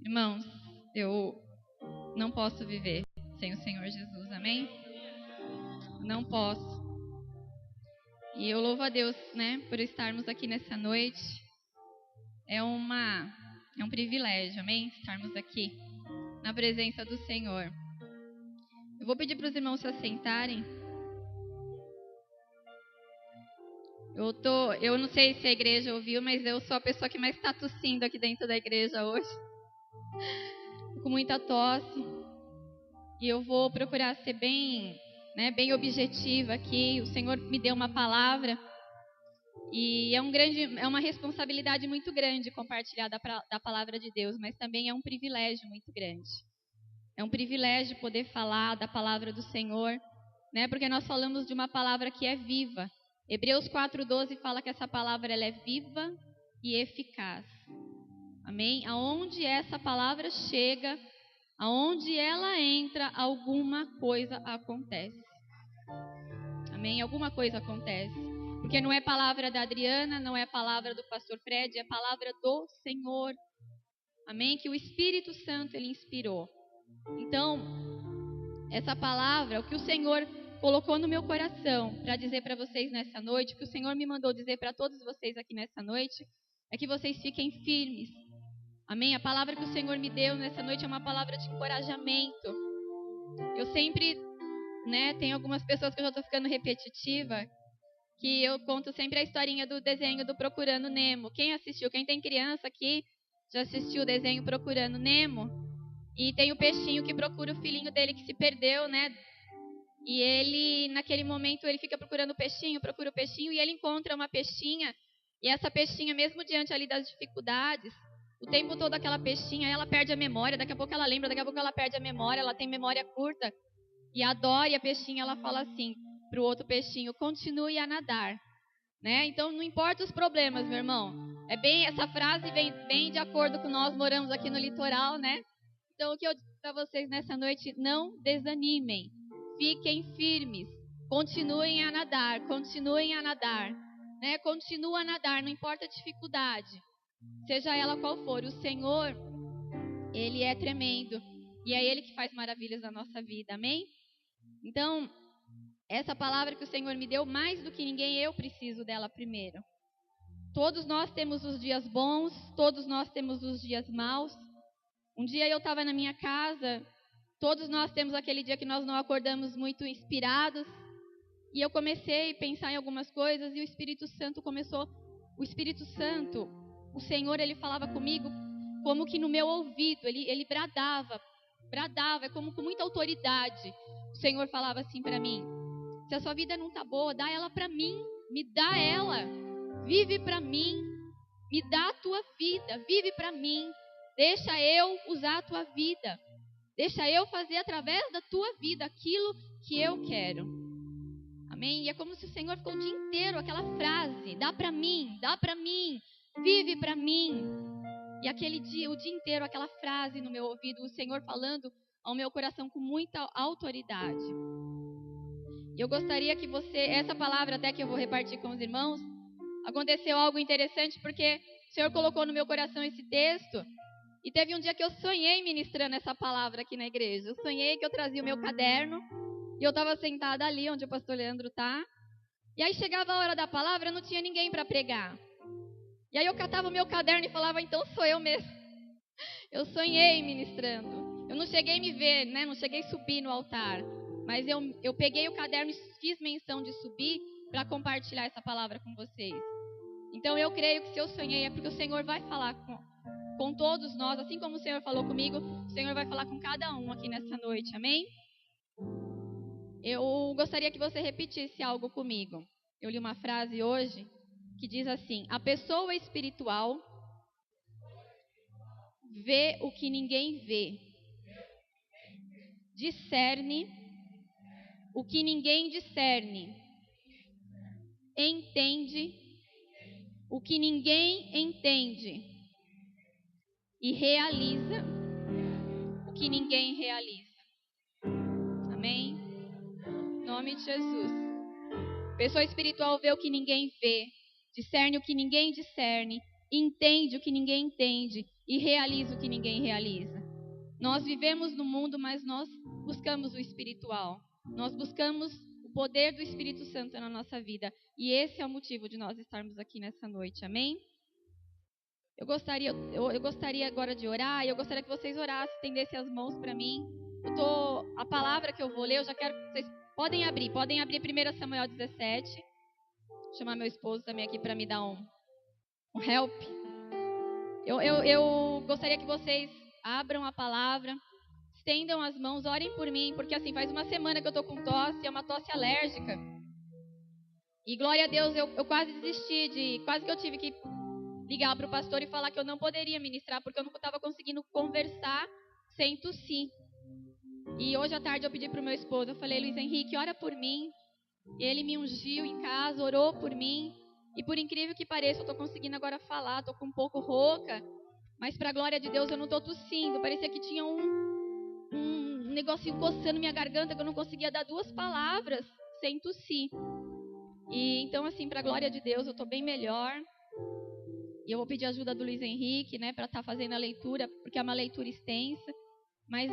Irmãos, eu não posso viver sem o Senhor Jesus, amém? Não posso. E eu louvo a Deus, né, por estarmos aqui nessa noite. É um privilégio, amém? Estarmos aqui na presença do Senhor. Eu vou pedir para os irmãos se assentarem. Eu não sei se a igreja ouviu, mas eu sou a pessoa que mais está tossindo aqui dentro da igreja hoje. Tô com muita tosse. E eu vou procurar ser bem objetiva aqui. O Senhor me deu uma palavra. E é uma responsabilidade muito grande compartilhar da palavra de Deus, mas também é um privilégio muito grande. É um privilégio poder falar da palavra do Senhor, né? Porque nós falamos de uma palavra que é viva. Hebreus 4:12 fala que essa palavra ela é viva e eficaz. Amém? Aonde essa palavra chega, aonde ela entra, alguma coisa acontece. Amém? Alguma coisa acontece. Porque não é palavra da Adriana, não é palavra do pastor Fred, é palavra do Senhor. Amém? Que o Espírito Santo ele inspirou. Então, essa palavra, o que o Senhor colocou no meu coração para dizer para vocês nessa noite, o que o Senhor me mandou dizer para todos vocês aqui nessa noite, é que vocês fiquem firmes. Amém? A palavra que o Senhor me deu nessa noite é uma palavra de encorajamento. Eu sempre, tem algumas pessoas que eu já estou ficando repetitiva, que eu conto sempre a historinha do desenho do Procurando Nemo. Quem assistiu? Quem tem criança aqui já assistiu o desenho Procurando Nemo? E tem o peixinho que procura o filhinho dele que se perdeu, né? E ele, naquele momento, ele fica procurando o peixinho, procura o peixinho, e ele encontra uma peixinha. E essa peixinha, mesmo diante ali das dificuldades, o tempo todo aquela peixinha, ela perde a memória. Daqui a pouco ela lembra, daqui a pouco ela perde a memória, ela tem memória curta. E a Dory, a peixinha, ela fala assim para o outro peixinho: continue a nadar, né? Então não importa os problemas, meu irmão. Essa frase vem bem de acordo com nós moramos aqui no litoral, né? Então o que eu digo para vocês nessa noite: não desanimem, fiquem firmes, continuem a nadar, né? Continua a nadar, não importa a dificuldade, seja ela qual for. O Senhor, ele é tremendo e é ele que faz maravilhas na nossa vida, amém? Então, essa palavra que o Senhor me deu, mais do que ninguém, eu preciso dela primeiro. Todos nós temos os dias bons, todos nós temos os dias maus. Um dia eu estava na minha casa, todos nós temos aquele dia que nós não acordamos muito inspirados. E eu comecei a pensar em algumas coisas e o Espírito Santo, o Senhor, ele falava comigo como que no meu ouvido, ele bradava, é como com muita autoridade. O Senhor falava assim para mim: se a sua vida não está boa, dá ela para mim, me dá ela, vive para mim, me dá a tua vida, vive para mim, deixa eu usar a tua vida, deixa eu fazer através da tua vida aquilo que eu quero. Amém? E é como se o Senhor ficou o dia inteiro, aquela frase: dá para mim, vive para mim. E aquele dia, o dia inteiro, aquela frase no meu ouvido, o Senhor falando ao meu coração com muita autoridade. E eu gostaria que essa palavra até que eu vou repartir com os irmãos, aconteceu algo interessante, porque o Senhor colocou no meu coração esse texto, e teve um dia que eu sonhei ministrando essa palavra aqui na igreja. Eu sonhei que eu trazia o meu caderno, e eu estava sentada ali onde o pastor Leandro está, e aí chegava a hora da palavra, não tinha ninguém para pregar. E aí eu catava o meu caderno e falava: então sou eu mesmo. Eu sonhei ministrando. Eu não cheguei a me ver, né? Não cheguei a subir no altar. Mas eu peguei o caderno e fiz menção de subir para compartilhar essa palavra com vocês. Então eu creio que se eu sonhei é porque o Senhor vai falar com todos nós. Assim como o Senhor falou comigo, o Senhor vai falar com cada um aqui nessa noite. Amém? Eu gostaria que você repetisse algo comigo. Eu li uma frase hoje que diz assim: a pessoa espiritual vê o que ninguém vê, discerne o que ninguém discerne, entende o que ninguém entende e realiza o que ninguém realiza. Amém? Em nome de Jesus. Pessoa espiritual vê o que ninguém vê, discerne o que ninguém discerne, entende o que ninguém entende e realiza o que ninguém realiza. Nós vivemos no mundo, mas nós buscamos o espiritual. Nós buscamos o poder do Espírito Santo na nossa vida. E esse é o motivo de nós estarmos aqui nessa noite. Amém? Eu gostaria agora de orar, e eu gostaria que vocês orassem, estendessem as mãos para mim. A palavra que eu vou ler, eu já quero que vocês podem abrir 1 Samuel 17. Vou chamar meu esposo também aqui para me dar um help. Eu gostaria que vocês abram a palavra, estendam as mãos, orem por mim, porque assim, faz uma semana que eu estou com tosse, é uma tosse alérgica. E glória a Deus, eu quase desisti quase que eu tive que ligar para o pastor e falar que eu não poderia ministrar, porque eu não estava conseguindo conversar sem tossir. E hoje à tarde eu pedi para o meu esposo, eu falei, Luiz Henrique, ora por mim. Ele me ungiu em casa, orou por mim. E por incrível que pareça, eu estou conseguindo agora falar, estou com um pouco rouca. Mas para a glória de Deus eu não estou tossindo. Parecia que tinha um negocinho coçando minha garganta, que eu não conseguia dar 2 palavras sem tossir. E então assim, para a glória de Deus, eu estou bem melhor. E eu vou pedir ajuda do Luiz Henrique, né, para estar fazendo a leitura, porque é uma leitura extensa. Mas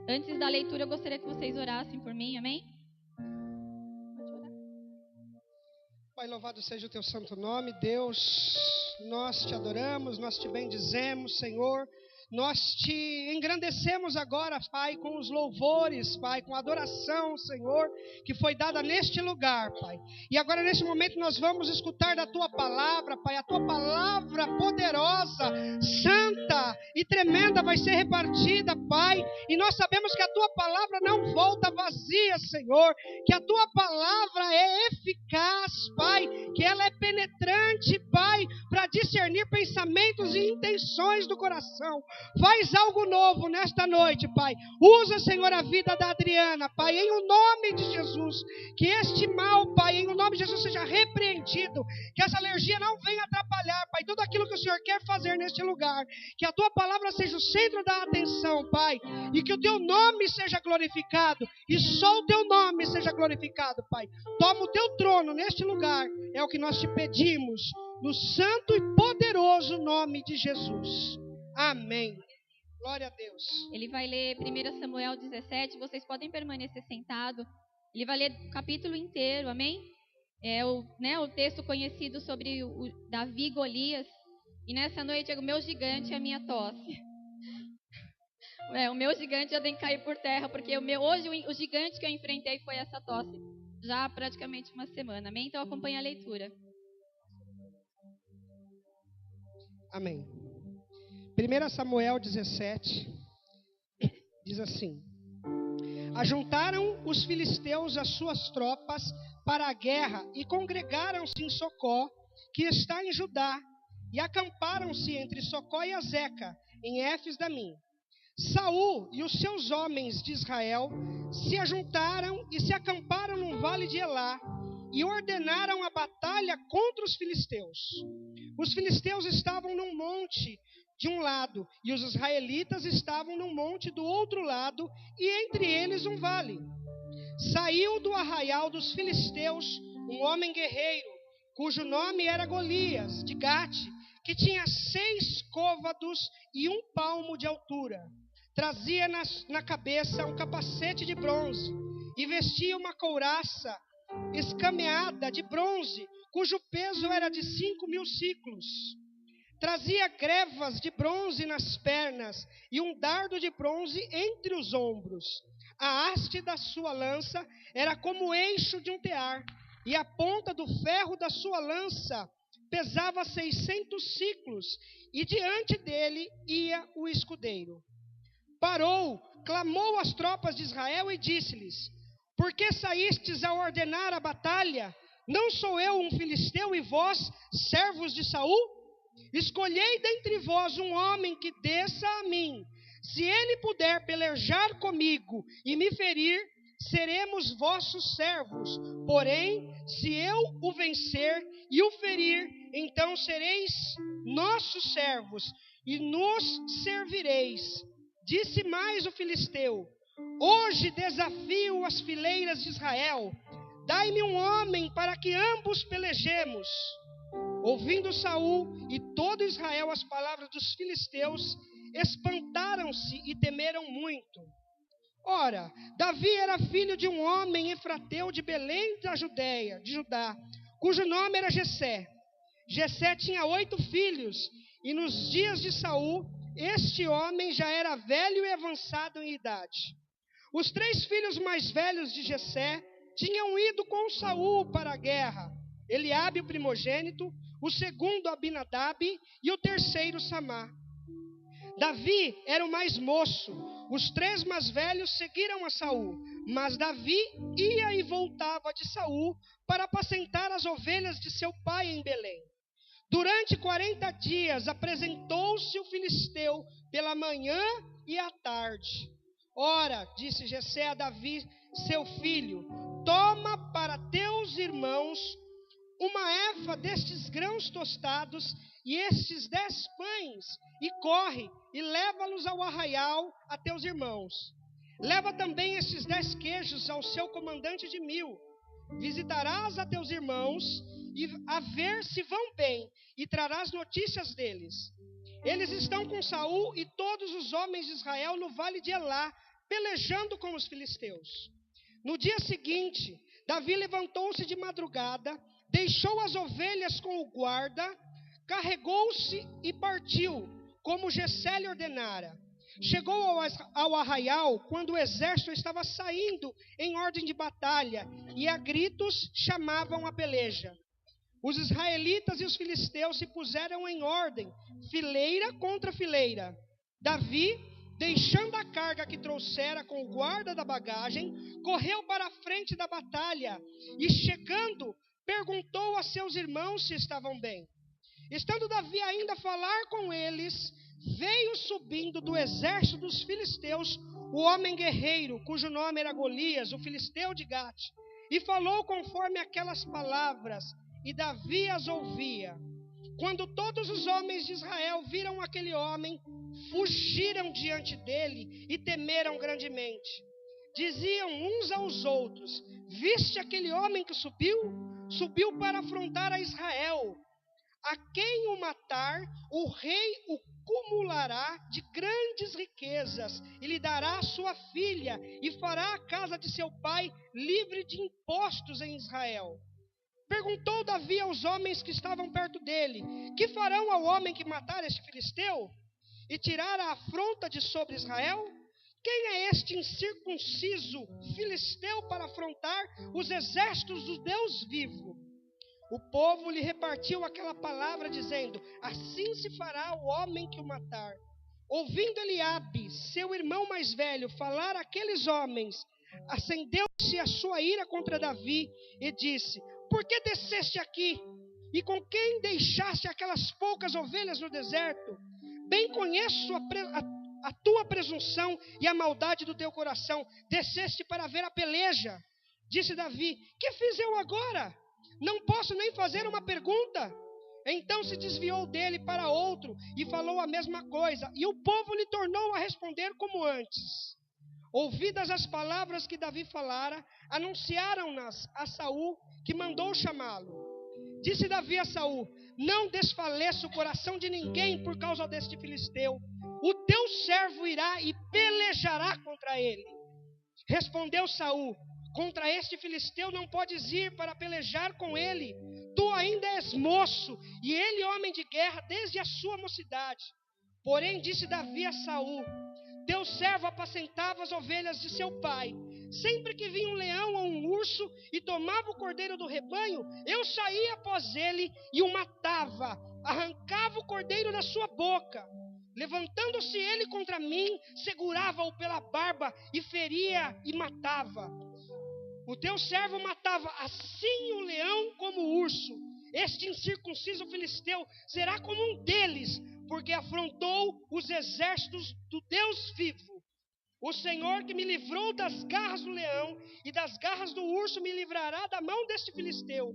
antes da leitura, eu gostaria que vocês orassem por mim, amém? Pode orar. Pai, louvado seja o teu santo nome, Deus. Nós te adoramos, nós te bendizemos, Senhor. Nós te engrandecemos agora, Pai, com os louvores, Pai, com a adoração, Senhor, que foi dada neste lugar, Pai. E agora, nesse momento, nós vamos escutar da Tua palavra, Pai, a Tua palavra poderosa, santa e tremenda vai ser repartida, Pai. E nós sabemos que a Tua palavra não volta vazia, Senhor, que a Tua palavra é eficaz, Pai, que ela é penetrante, Pai, para discernir pensamentos e intenções do coração. Faz algo novo nesta noite, Pai. Usa, Senhor, a vida da Adriana, Pai, em o nome de Jesus. Que este mal, Pai, em o nome de Jesus seja repreendido. Que essa alergia não venha atrapalhar, Pai, tudo aquilo que o Senhor quer fazer neste lugar. Que a Tua palavra seja o centro da atenção, Pai. E que o Teu nome seja glorificado. E só o Teu nome seja glorificado, Pai. Toma o Teu trono neste lugar. É o que nós te pedimos. No santo e poderoso nome de Jesus. Amém. Glória a Deus. Ele vai ler 1 Samuel 17. Vocês podem permanecer sentados. Ele vai ler o capítulo inteiro, amém? É o texto conhecido sobre o Davi e Golias. E nessa noite é o meu gigante e a minha tosse. O meu gigante já tem que cair por terra, porque hoje o gigante que eu enfrentei foi essa tosse. Já há praticamente uma semana, amém? Então acompanhe a leitura. Amém. 1 Samuel 17 diz assim: Ajuntaram os filisteus as suas tropas para a guerra e congregaram-se em Socó, que está em Judá, e acamparam-se entre Socó e Azeca, em Éfes-Damim. Saul e os seus homens de Israel se ajuntaram e se acamparam no vale de Elá e ordenaram a batalha contra os filisteus. Os filisteus estavam num monte de um lado, e os israelitas estavam num monte do outro lado, e entre eles um vale. Saiu do arraial dos filisteus um homem guerreiro, cujo nome era Golias, de Gate, que tinha 6 côvados e 1 palmo de altura. Trazia na cabeça um capacete de bronze, e vestia uma couraça escameada de bronze, cujo peso era de 5.000 siclos. Trazia grevas de bronze nas pernas e um dardo de bronze entre os ombros. A haste da sua lança era como o eixo de um tear, e a ponta do ferro da sua lança pesava 600 siclos, e diante dele ia o escudeiro. Parou, clamou às tropas de Israel e disse-lhes: Por que saístes a ordenar a batalha? Não sou eu um filisteu e vós, servos de Saul? Escolhei dentre vós um homem que desça a mim. Se ele puder pelejar comigo e me ferir, seremos vossos servos. Porém, se eu o vencer e o ferir, então sereis nossos servos e nos servireis. Disse mais o filisteu: Hoje desafio as fileiras de Israel. Dai-me um homem para que ambos pelejemos. Ouvindo Saul e todo Israel as palavras dos filisteus, espantaram-se e temeram muito. Ora, Davi era filho de um homem efrateu de Belém da Judéia, de Judá, cujo nome era Jessé. Jessé tinha 8 filhos, e nos dias de Saul, este homem já era velho e avançado em idade. Os 3 filhos mais velhos de Jessé tinham ido com Saul para a guerra: Eliabe, o primogênito, o segundo Abinadab e o terceiro Samá. Davi era o mais moço. Os 3 mais velhos seguiram a Saul, mas Davi ia e voltava de Saul para apacentar as ovelhas de seu pai em Belém. Durante 40 dias apresentou-se o filisteu pela manhã e à tarde. Ora, disse Jessé a Davi, seu filho: toma para teus irmãos uma efa destes grãos tostados e estes 10 pães, e corre e leva-los ao arraial a teus irmãos. Leva também estes 10 queijos ao seu comandante de 1000. Visitarás a teus irmãos e a ver se vão bem, e trarás notícias deles. Eles estão com Saul e todos os homens de Israel no vale de Elá, pelejando com os filisteus. No dia seguinte, Davi levantou-se de madrugada, deixou as ovelhas com o guarda, carregou-se e partiu, como Jessé lhe ordenara. Chegou ao arraial quando o exército estava saindo em ordem de batalha, e a gritos chamavam a peleja. Os israelitas e os filisteus se puseram em ordem, fileira contra fileira. Davi, deixando a carga que trouxera com o guarda da bagagem, correu para a frente da batalha e, chegando, perguntou a seus irmãos se estavam bem. Estando Davi ainda a falar com eles, veio subindo do exército dos filisteus o homem guerreiro, cujo nome era Golias, o filisteu de Gate, e falou conforme aquelas palavras, e Davi as ouvia. Quando todos os homens de Israel viram aquele homem, fugiram diante dele e temeram grandemente. Diziam uns aos outros: viste aquele homem que subiu? Subiu para afrontar a Israel. A quem o matar, o rei o cumulará de grandes riquezas e lhe dará a sua filha e fará a casa de seu pai livre de impostos em Israel. Perguntou Davi aos homens que estavam perto dele: que farão ao homem que matar este filisteu e tirar a afronta de sobre Israel? Quem é este incircunciso filisteu para afrontar os exércitos do Deus vivo? O povo lhe repartiu aquela palavra, dizendo: assim se fará ao homem que o matar. Ouvindo Eliabe, seu irmão mais velho, falar aqueles homens, acendeu-se a sua ira contra Davi e disse: por que desceste aqui? E com quem deixaste aquelas poucas ovelhas no deserto? Bem conheço a tua presunção e a maldade do teu coração. Desceste para ver a peleja. Disse Davi: que fiz eu agora? Não posso nem fazer uma pergunta. Então se desviou dele para outro e falou a mesma coisa, e o povo lhe tornou a responder como antes. Ouvidas as palavras que Davi falara, anunciaram-nas a Saul, que mandou chamá-lo. Disse Davi a Saul: não desfaleça o coração de ninguém por causa deste filisteu. O teu servo irá e pelejará contra ele. Respondeu Saul: contra este filisteu não podes ir para pelejar com ele. Tu ainda és moço, e ele homem de guerra desde a sua mocidade. Porém disse Davi a Saul: teu servo apacentava as ovelhas de seu pai. Sempre que vinha um leão ou um urso e tomava o cordeiro do rebanho, eu saía após ele e o matava, arrancava o cordeiro da sua boca. Levantando-se ele contra mim, segurava-o pela barba e feria e matava. O teu servo matava assim o leão como o urso. Este incircunciso filisteu será como um deles, porque afrontou os exércitos do Deus vivo. O Senhor que me livrou das garras do leão e das garras do urso me livrará da mão deste filisteu.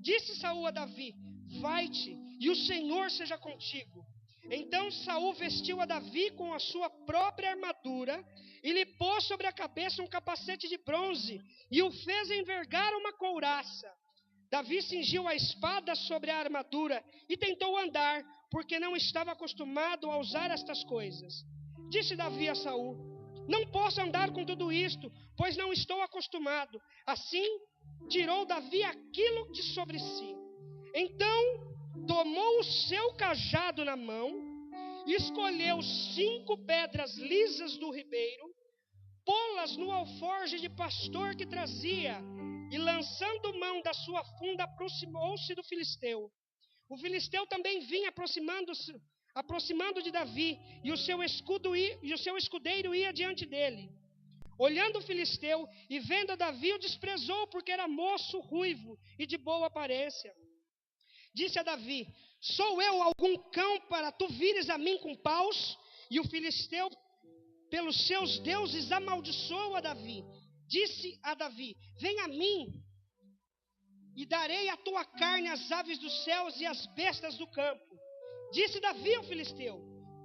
Disse Saul a Davi: vai-te, e o Senhor seja contigo. Então Saul vestiu a Davi com a sua própria armadura e lhe pôs sobre a cabeça um capacete de bronze e o fez envergar uma couraça. Davi cingiu a espada sobre a armadura e tentou andar, porque não estava acostumado a usar estas coisas. Disse Davi a Saul: não posso andar com tudo isto, pois não estou acostumado. Assim, tirou Davi aquilo de sobre si. Então, tomou o seu cajado na mão, escolheu 5 pedras lisas do ribeiro, pô-las no alforje de pastor que trazia, e lançando mão da sua funda, aproximou-se do filisteu. O filisteu também vinha aproximando de Davi, e o seu escudeiro ia diante dele. Olhando o filisteu e vendo Davi, o desprezou, porque era moço, ruivo e de boa aparência. Disse a Davi: sou eu algum cão para tu vires a mim com paus? E o filisteu, pelos seus deuses, amaldiçoou a Davi. Disse a Davi: vem a mim, e darei a tua carne às aves dos céus e às bestas do campo. Disse Davi ao filisteu: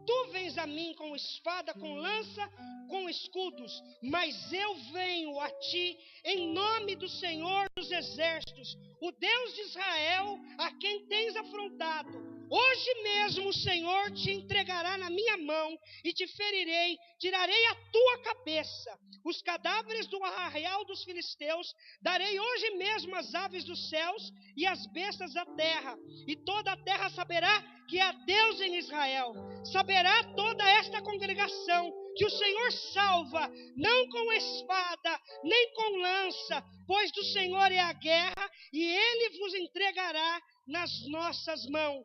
tu vens a mim com espada, com lança, com escudos, mas eu venho a ti em nome do Senhor dos exércitos, o Deus de Israel, a quem tens afrontado. Hoje mesmo o Senhor te entregará na minha mão e te ferirei, tirarei a tua cabeça. Os cadáveres do arraial dos filisteus darei hoje mesmo às aves dos céus e às bestas da terra, e toda a terra saberá que há Deus em Israel. Saberá toda esta congregação que o Senhor salva, não com espada, nem com lança, pois do Senhor é a guerra, e Ele vos entregará nas nossas mãos.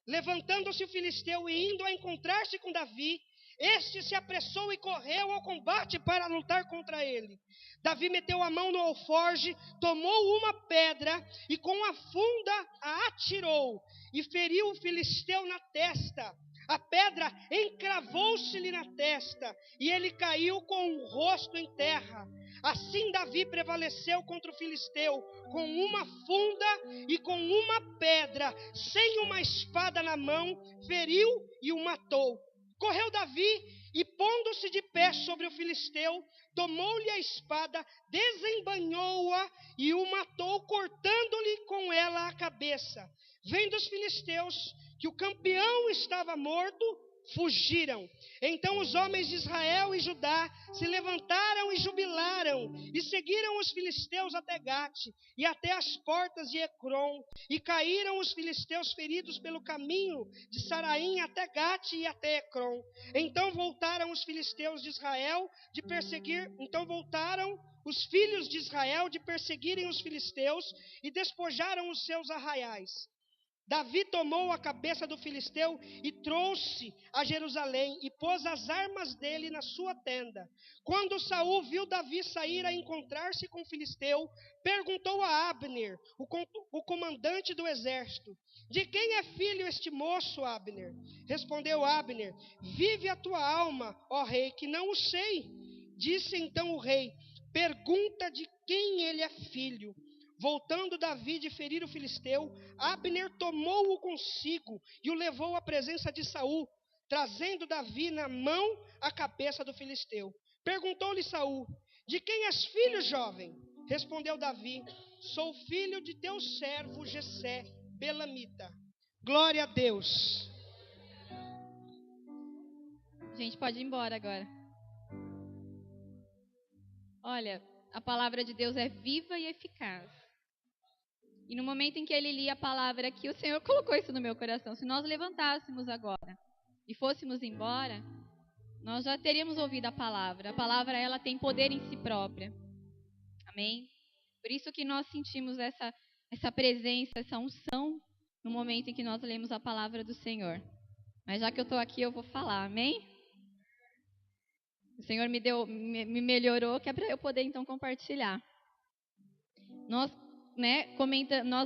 Levantando-se o filisteu e indo a encontrar-se com Davi, este se apressou e correu ao combate para lutar contra ele. Davi meteu a mão no alforje, tomou uma pedra e com a funda a atirou e feriu o filisteu na testa. A pedra encravou-se-lhe na testa e ele caiu com o rosto em terra. Assim Davi prevaleceu contra o filisteu com uma funda e com uma pedra, sem uma espada na mão, feriu e o matou. Correu Davi e, pondo-se de pé sobre o filisteu, tomou-lhe a espada, desembainhou-a e o matou, cortando-lhe com ela a cabeça. Vendo os filisteus que o campeão estava morto, fugiram. Então os homens de Israel e Judá se levantaram e jubilaram, e seguiram os filisteus até Gate, e até as portas de Ecrom, e caíram os filisteus feridos pelo caminho de Saraim até Gate e até Ecrom. Então voltaram os filhos de Israel de perseguirem os filisteus, e despojaram os seus arraiais. Davi tomou a cabeça do filisteu e trouxe a Jerusalém e pôs as armas dele na sua tenda. Quando Saul viu Davi sair a encontrar-se com o filisteu, perguntou a Abner, o comandante do exército: de quem é filho este moço, Abner? Respondeu Abner: vive a tua alma, ó rei, que não o sei. Disse então o rei: pergunta de quem ele é filho. Voltando Davi de ferir o filisteu, Abner tomou-o consigo e o levou à presença de Saul, trazendo Davi na mão a cabeça do filisteu. Perguntou-lhe Saul: de quem és filho, jovem? Respondeu Davi: sou filho de teu servo Jessé, belamita. Glória a Deus. A gente pode ir embora agora. Olha, a palavra de Deus é viva e eficaz. E no momento em que ele lia a palavra aqui, o Senhor colocou isso no meu coração. Se nós levantássemos agora e fôssemos embora, nós já teríamos ouvido a palavra. A palavra, ela tem poder em si própria. Amém? Por isso que nós sentimos essa presença, essa unção no momento em que nós lemos a palavra do Senhor. Mas já que eu estou aqui, eu vou falar. Amém? O Senhor me melhorou, que é para eu poder então compartilhar. Nós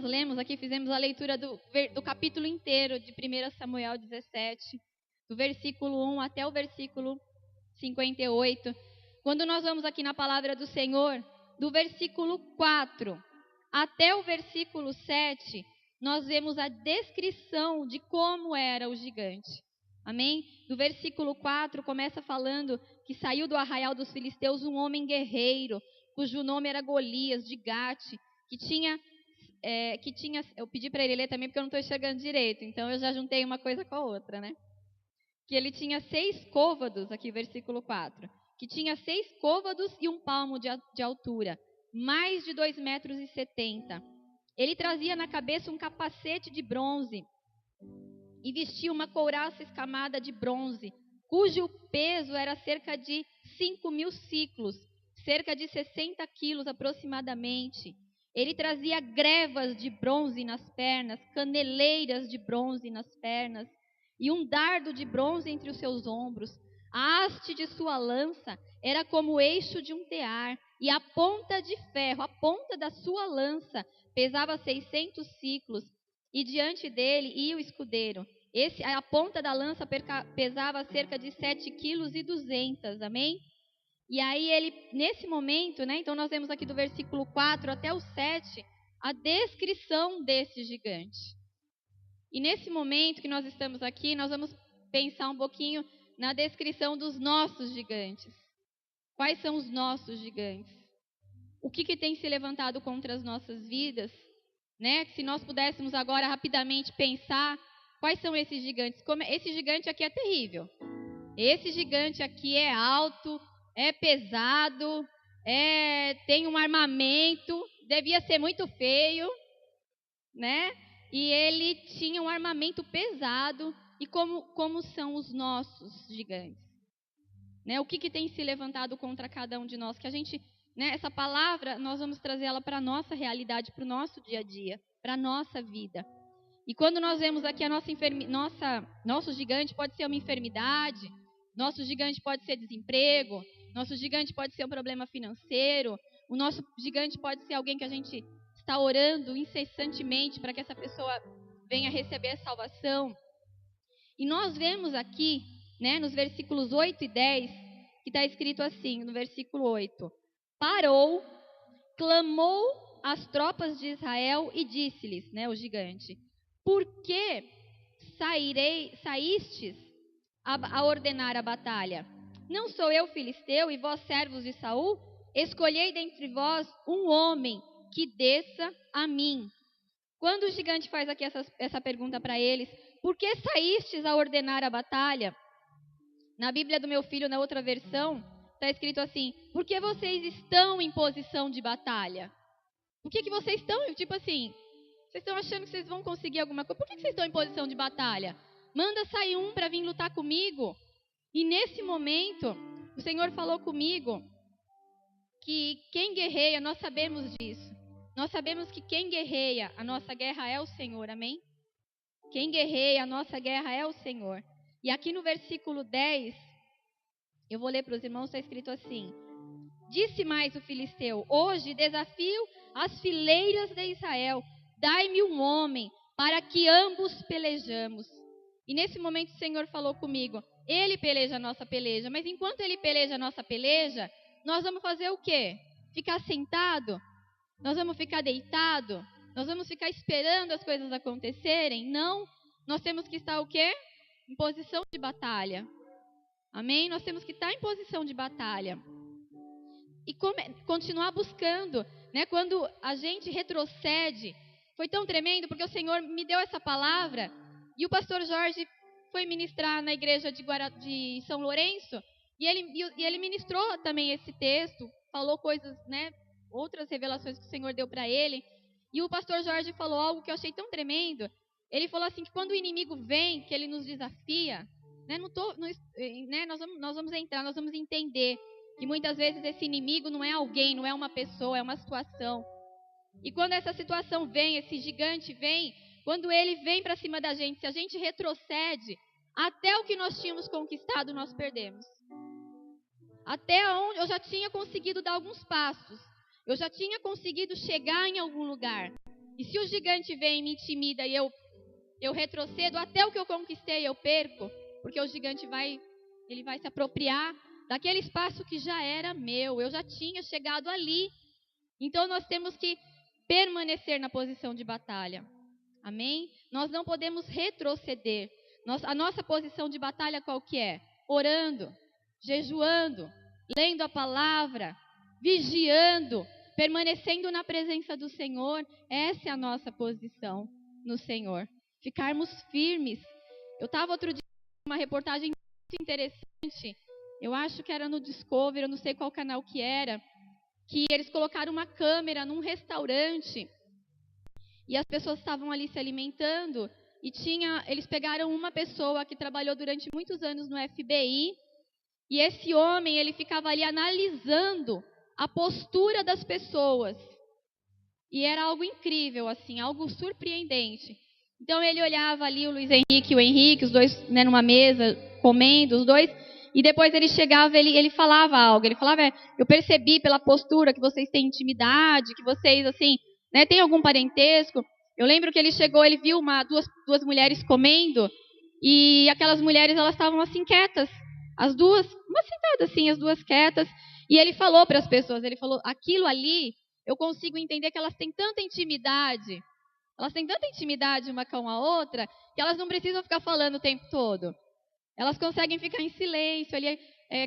lemos aqui, fizemos a leitura do capítulo inteiro de 1 Samuel 17, do versículo 1 até o versículo 58. Quando nós vamos aqui na palavra do Senhor, do versículo 4 até o versículo 7, nós vemos a descrição de como era o gigante. Amém? Do versículo 4 começa falando que saiu do arraial dos filisteus um homem guerreiro, cujo nome era Golias de Gate, que tinha que tinha... Eu pedi para ele ler também porque eu não estou enxergando direito. Então, eu já juntei uma coisa com a outra, né? Que ele tinha 6 côvados, aqui versículo 4. Que tinha 6 côvados e 1 palmo de altura. Mais de 2,70 metros. Ele trazia na cabeça um capacete de bronze. E vestia uma couraça escamada de bronze, cujo peso era cerca de 5.000 ciclos, cerca de 60 quilos aproximadamente. Ele trazia grevas de bronze nas pernas, caneleiras de bronze nas pernas, e um dardo de bronze entre os seus ombros. A haste de sua lança era como o eixo de um tear, e a ponta de ferro, a ponta da sua lança, pesava 600 ciclos, e diante dele ia o escudeiro. A ponta da lança pesava cerca de 7,2 quilos, amém? E aí ele, nesse momento, né, então nós vemos aqui do versículo 4 até o 7, a descrição desse gigante. E nesse momento que nós estamos aqui, nós vamos pensar um pouquinho na descrição dos nossos gigantes. Quais são os nossos gigantes? O que tem se levantado contra as nossas vidas? Né? Se nós pudéssemos agora rapidamente pensar, quais são esses gigantes? Esse gigante aqui é terrível. Esse gigante aqui é alto, é pesado, tem um armamento, devia ser muito feio, né? E ele tinha um armamento pesado. E como são os nossos gigantes? Né? O que tem se levantado contra cada um de nós? Que a gente, né, essa palavra, nós vamos trazer ela para a nossa realidade, para o nosso dia a dia, para a nossa vida. E quando nós vemos aqui nosso gigante pode ser uma enfermidade, nosso gigante pode ser desemprego, nosso gigante pode ser um problema financeiro, o nosso gigante pode ser alguém que a gente está orando incessantemente para que essa pessoa venha receber a salvação. E nós vemos aqui, né, nos versículos 8 e 10, que está escrito assim, no versículo 8. Parou, clamou às tropas de Israel e disse-lhes, né, o gigante: por que saístes a ordenar a batalha? Não sou eu filisteu e vós servos de Saul? Escolhei dentre vós um homem que desça a mim. Quando o gigante faz aqui essa pergunta para eles, por que saístes a ordenar a batalha? Na Bíblia do meu filho, na outra versão, está escrito assim: por que vocês estão em posição de batalha? Por que vocês estão, tipo assim, vocês estão achando que vocês vão conseguir alguma coisa? Por que vocês estão em posição de batalha? Manda sair um para vir lutar comigo. E nesse momento, o Senhor falou comigo que quem guerreia, nós sabemos disso. Nós sabemos que quem guerreia a nossa guerra é o Senhor, amém? Quem guerreia a nossa guerra é o Senhor. E aqui no versículo 10, eu vou ler para os irmãos, está escrito assim: disse mais o filisteu: hoje desafio as fileiras de Israel, dai-me um homem, para que ambos pelejamos. E nesse momento o Senhor falou comigo: ele peleja a nossa peleja, mas enquanto ele peleja a nossa peleja, nós vamos fazer o quê? Ficar sentado? Nós vamos ficar deitado? Nós vamos ficar esperando as coisas acontecerem? Não, nós temos que estar o quê? Em posição de batalha. Amém? Nós temos que estar em posição de batalha. E continuar buscando, né? Quando a gente retrocede, foi tão tremendo, porque o Senhor me deu essa palavra, e o pastor Jorge foi ministrar na igreja de São Lourenço, e ele ministrou também esse texto, falou coisas, né? Outras revelações que o Senhor deu para ele. E o pastor Jorge falou algo que eu achei tão tremendo. Ele falou assim, que quando o inimigo vem, que ele nos desafia, né, nós vamos entrar, nós vamos entender que muitas vezes esse inimigo não é alguém, não é uma pessoa, é uma situação. E quando essa situação vem, esse gigante vem, quando ele vem para cima da gente, se a gente retrocede, até o que nós tínhamos conquistado, nós perdemos. Até onde eu já tinha conseguido dar alguns passos, eu já tinha conseguido chegar em algum lugar. E se o gigante vem e me intimida e eu retrocedo, até o que eu conquistei eu perco, porque o gigante vai se apropriar daquele espaço que já era meu, eu já tinha chegado ali. Então nós temos que permanecer na posição de batalha. Amém? Nós não podemos retroceder. A nossa posição de batalha qual que é? Orando, jejuando, lendo a palavra, vigiando, permanecendo na presença do Senhor, essa é a nossa posição no Senhor. Ficarmos firmes. Eu estava outro dia uma reportagem muito interessante, eu acho que era no Discovery, eu não sei qual canal que era, que eles colocaram uma câmera num restaurante e as pessoas estavam ali se alimentando e eles pegaram uma pessoa que trabalhou durante muitos anos no FBI e esse homem, ele ficava ali analisando a postura das pessoas e era algo incrível, assim, algo surpreendente. Então ele olhava ali o Luiz Henrique e o Henrique, os dois, né, numa mesa, comendo, os dois, e depois ele chegava, ele falava algo, ele falava, eu percebi pela postura que vocês têm intimidade, que vocês, assim, né, têm algum parentesco. Eu lembro que ele chegou, ele viu duas mulheres comendo, e aquelas mulheres, elas estavam assim, quietas, as duas, uma sentada assim, as duas quietas, e ele falou para as pessoas, ele falou, aquilo ali, eu consigo entender que elas têm tanta intimidade, uma com a outra, que elas não precisam ficar falando o tempo todo. Elas conseguem ficar em silêncio, ali,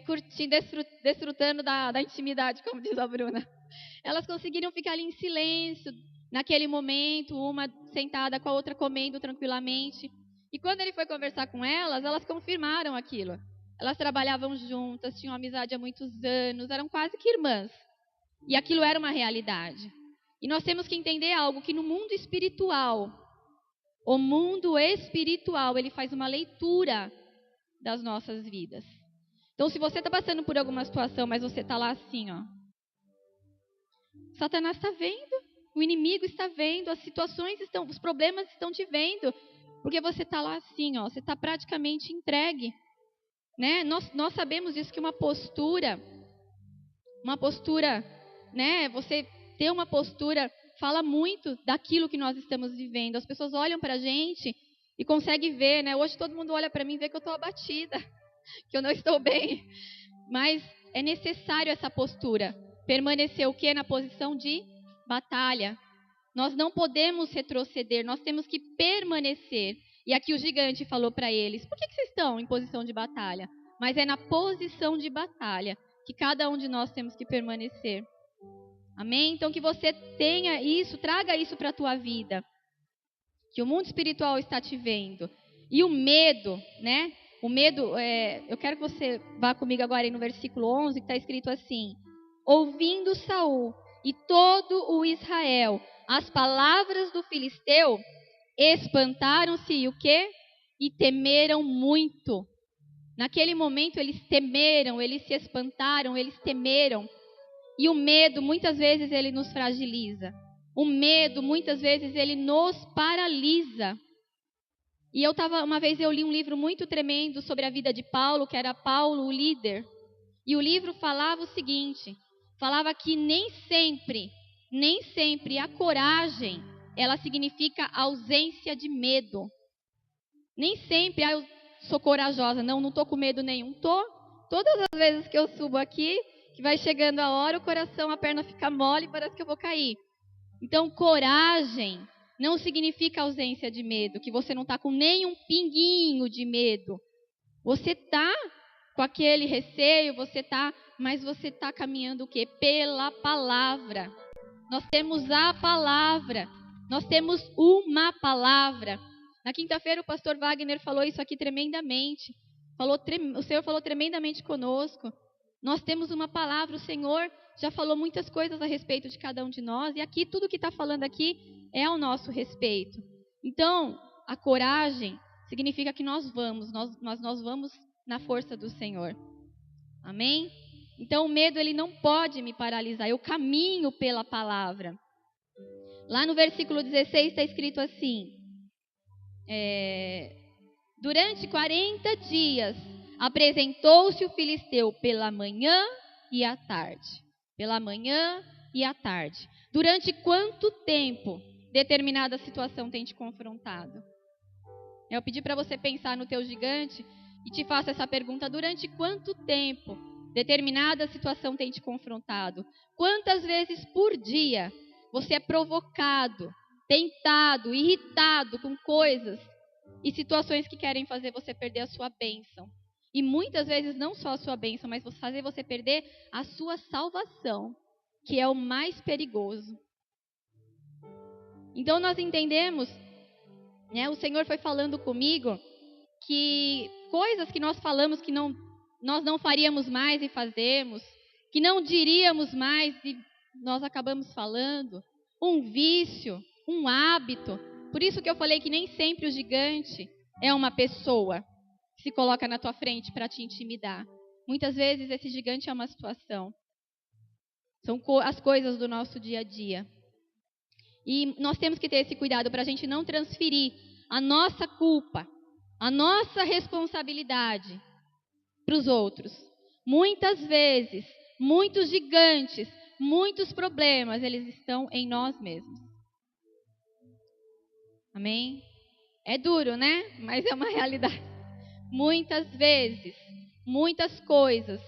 curtindo, desfrutando da intimidade, como diz a Bruna. Elas conseguiram ficar ali em silêncio, naquele momento, uma sentada com a outra comendo tranquilamente. E quando ele foi conversar com elas confirmaram aquilo. Elas trabalhavam juntas, tinham amizade há muitos anos, eram quase que irmãs. E aquilo era uma realidade. E nós temos que entender algo, que no mundo espiritual, o mundo espiritual, ele faz uma leitura das nossas vidas. Então, se você está passando por alguma situação, mas você está lá assim, ó. Satanás está vendo, o inimigo está vendo, as situações estão, os problemas estão te vendo, porque você está lá assim, ó, você está praticamente entregue. Né? Nós sabemos disso, que uma postura, né? Você ter uma postura fala muito daquilo que nós estamos vivendo. As pessoas olham para a gente e conseguem ver, né? Hoje todo mundo olha para mim e vê que eu estou abatida, que eu não estou bem. Mas é necessário essa postura. Permanecer o quê? Na posição de batalha. Nós não podemos retroceder, nós temos que permanecer. E aqui o gigante falou para eles, por que vocês estão em posição de batalha? Mas é na posição de batalha que cada um de nós temos que permanecer. Amém? Então que você tenha isso, traga isso para a tua vida. Que o mundo espiritual está te vendo. E o medo, né? O medo, eu quero que você vá comigo agora aí no versículo 11, que está escrito assim: ouvindo Saul e todo o Israel as palavras do filisteu, espantaram-se e o quê? E temeram muito. Naquele momento eles temeram, eles se espantaram, eles temeram. E o medo, muitas vezes, ele nos fragiliza. O medo, muitas vezes, ele nos paralisa. E uma vez eu li um livro muito tremendo sobre a vida de Paulo, que era Paulo, o líder. E o livro falava o seguinte, falava que nem sempre a coragem, ela significa ausência de medo. Nem sempre, eu sou corajosa, não estou com medo nenhum. Todas as vezes que eu subo aqui, que vai chegando a hora, o coração, a perna fica mole e parece que eu vou cair. Então, coragem não significa ausência de medo, que você não está com nem um pinguinho de medo. Você está com aquele receio, mas você está caminhando o quê? Pela palavra. Nós temos a palavra, nós temos uma palavra. Na quinta-feira o pastor Wagner falou isso aqui tremendamente. O Senhor falou tremendamente conosco. Nós temos uma palavra, o Senhor já falou muitas coisas a respeito de cada um de nós. E aqui, tudo que está falando aqui é ao nosso respeito. Então, a coragem significa que nós vamos na força do Senhor. Amém? Então, o medo, ele não pode me paralisar. Eu caminho pela palavra. Lá no versículo 16 está escrito assim: durante 40 dias apresentou-se o filisteu pela manhã e à tarde. Pela manhã e à tarde. Durante quanto tempo determinada situação tem te confrontado? Eu pedi para você pensar no teu gigante e te faço essa pergunta: durante quanto tempo determinada situação tem te confrontado? Quantas vezes por dia você é provocado, tentado, irritado com coisas e situações que querem fazer você perder a sua bênção? E muitas vezes não só a sua bênção, mas fazer você perder a sua salvação. que é o mais perigoso. Então nós entendemos, né, o Senhor foi falando comigo que coisas que nós falamos que nós não faríamos mais e fazemos, que não diríamos mais e nós acabamos falando, um vício, um hábito. Por isso que eu falei que nem sempre o gigante é uma pessoa que se coloca na tua frente para te intimidar. Muitas vezes esse gigante é uma situação. São as coisas do nosso dia a dia. E nós temos que ter esse cuidado para a gente não transferir a nossa culpa, a nossa responsabilidade para os outros. Muitas vezes, muitos gigantes, muitos problemas, eles estão em nós mesmos. Amém? É duro, né? Mas é uma realidade. Muitas vezes, muitas coisas.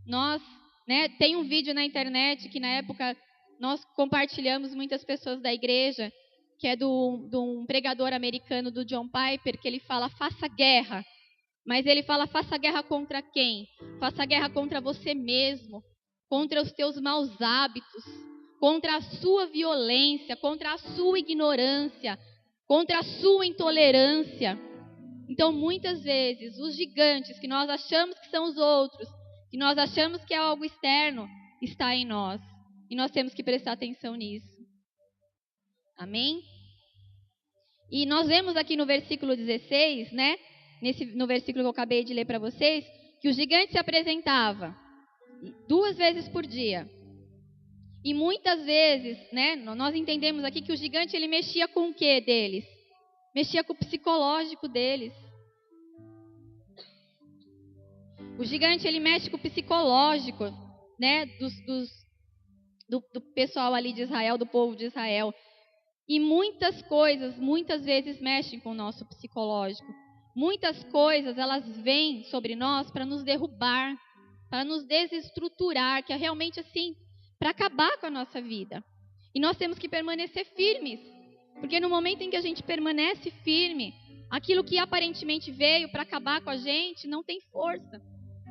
Nós, né, tem um vídeo na internet que na época nós compartilhamos, muitas pessoas da igreja, que é de um pregador americano, do John Piper, que ele fala, faça guerra. Mas ele fala, faça guerra contra quem? Faça guerra contra você mesmo, contra os teus maus hábitos, contra a sua violência, contra a sua ignorância, contra a sua intolerância. Então, muitas vezes, os gigantes que nós achamos que são os outros, que nós achamos que é algo externo, está em nós. E nós temos que prestar atenção nisso. Amém? E nós vemos aqui no versículo 16, né? No versículo que eu acabei de ler para vocês, que o gigante se apresentava 2 vezes por dia. E muitas vezes, né, nós entendemos aqui que o gigante ele mexia com o que deles? Mexia com o psicológico deles. O gigante ele mexe com o psicológico, né, do pessoal ali de Israel, do povo de Israel. E muitas coisas, muitas vezes mexem com o nosso psicológico. Muitas coisas, elas vêm sobre nós para nos derrubar, para nos desestruturar, que é realmente assim, para acabar com a nossa vida. E nós temos que permanecer firmes, porque no momento em que a gente permanece firme, aquilo que aparentemente veio para acabar com a gente não tem força.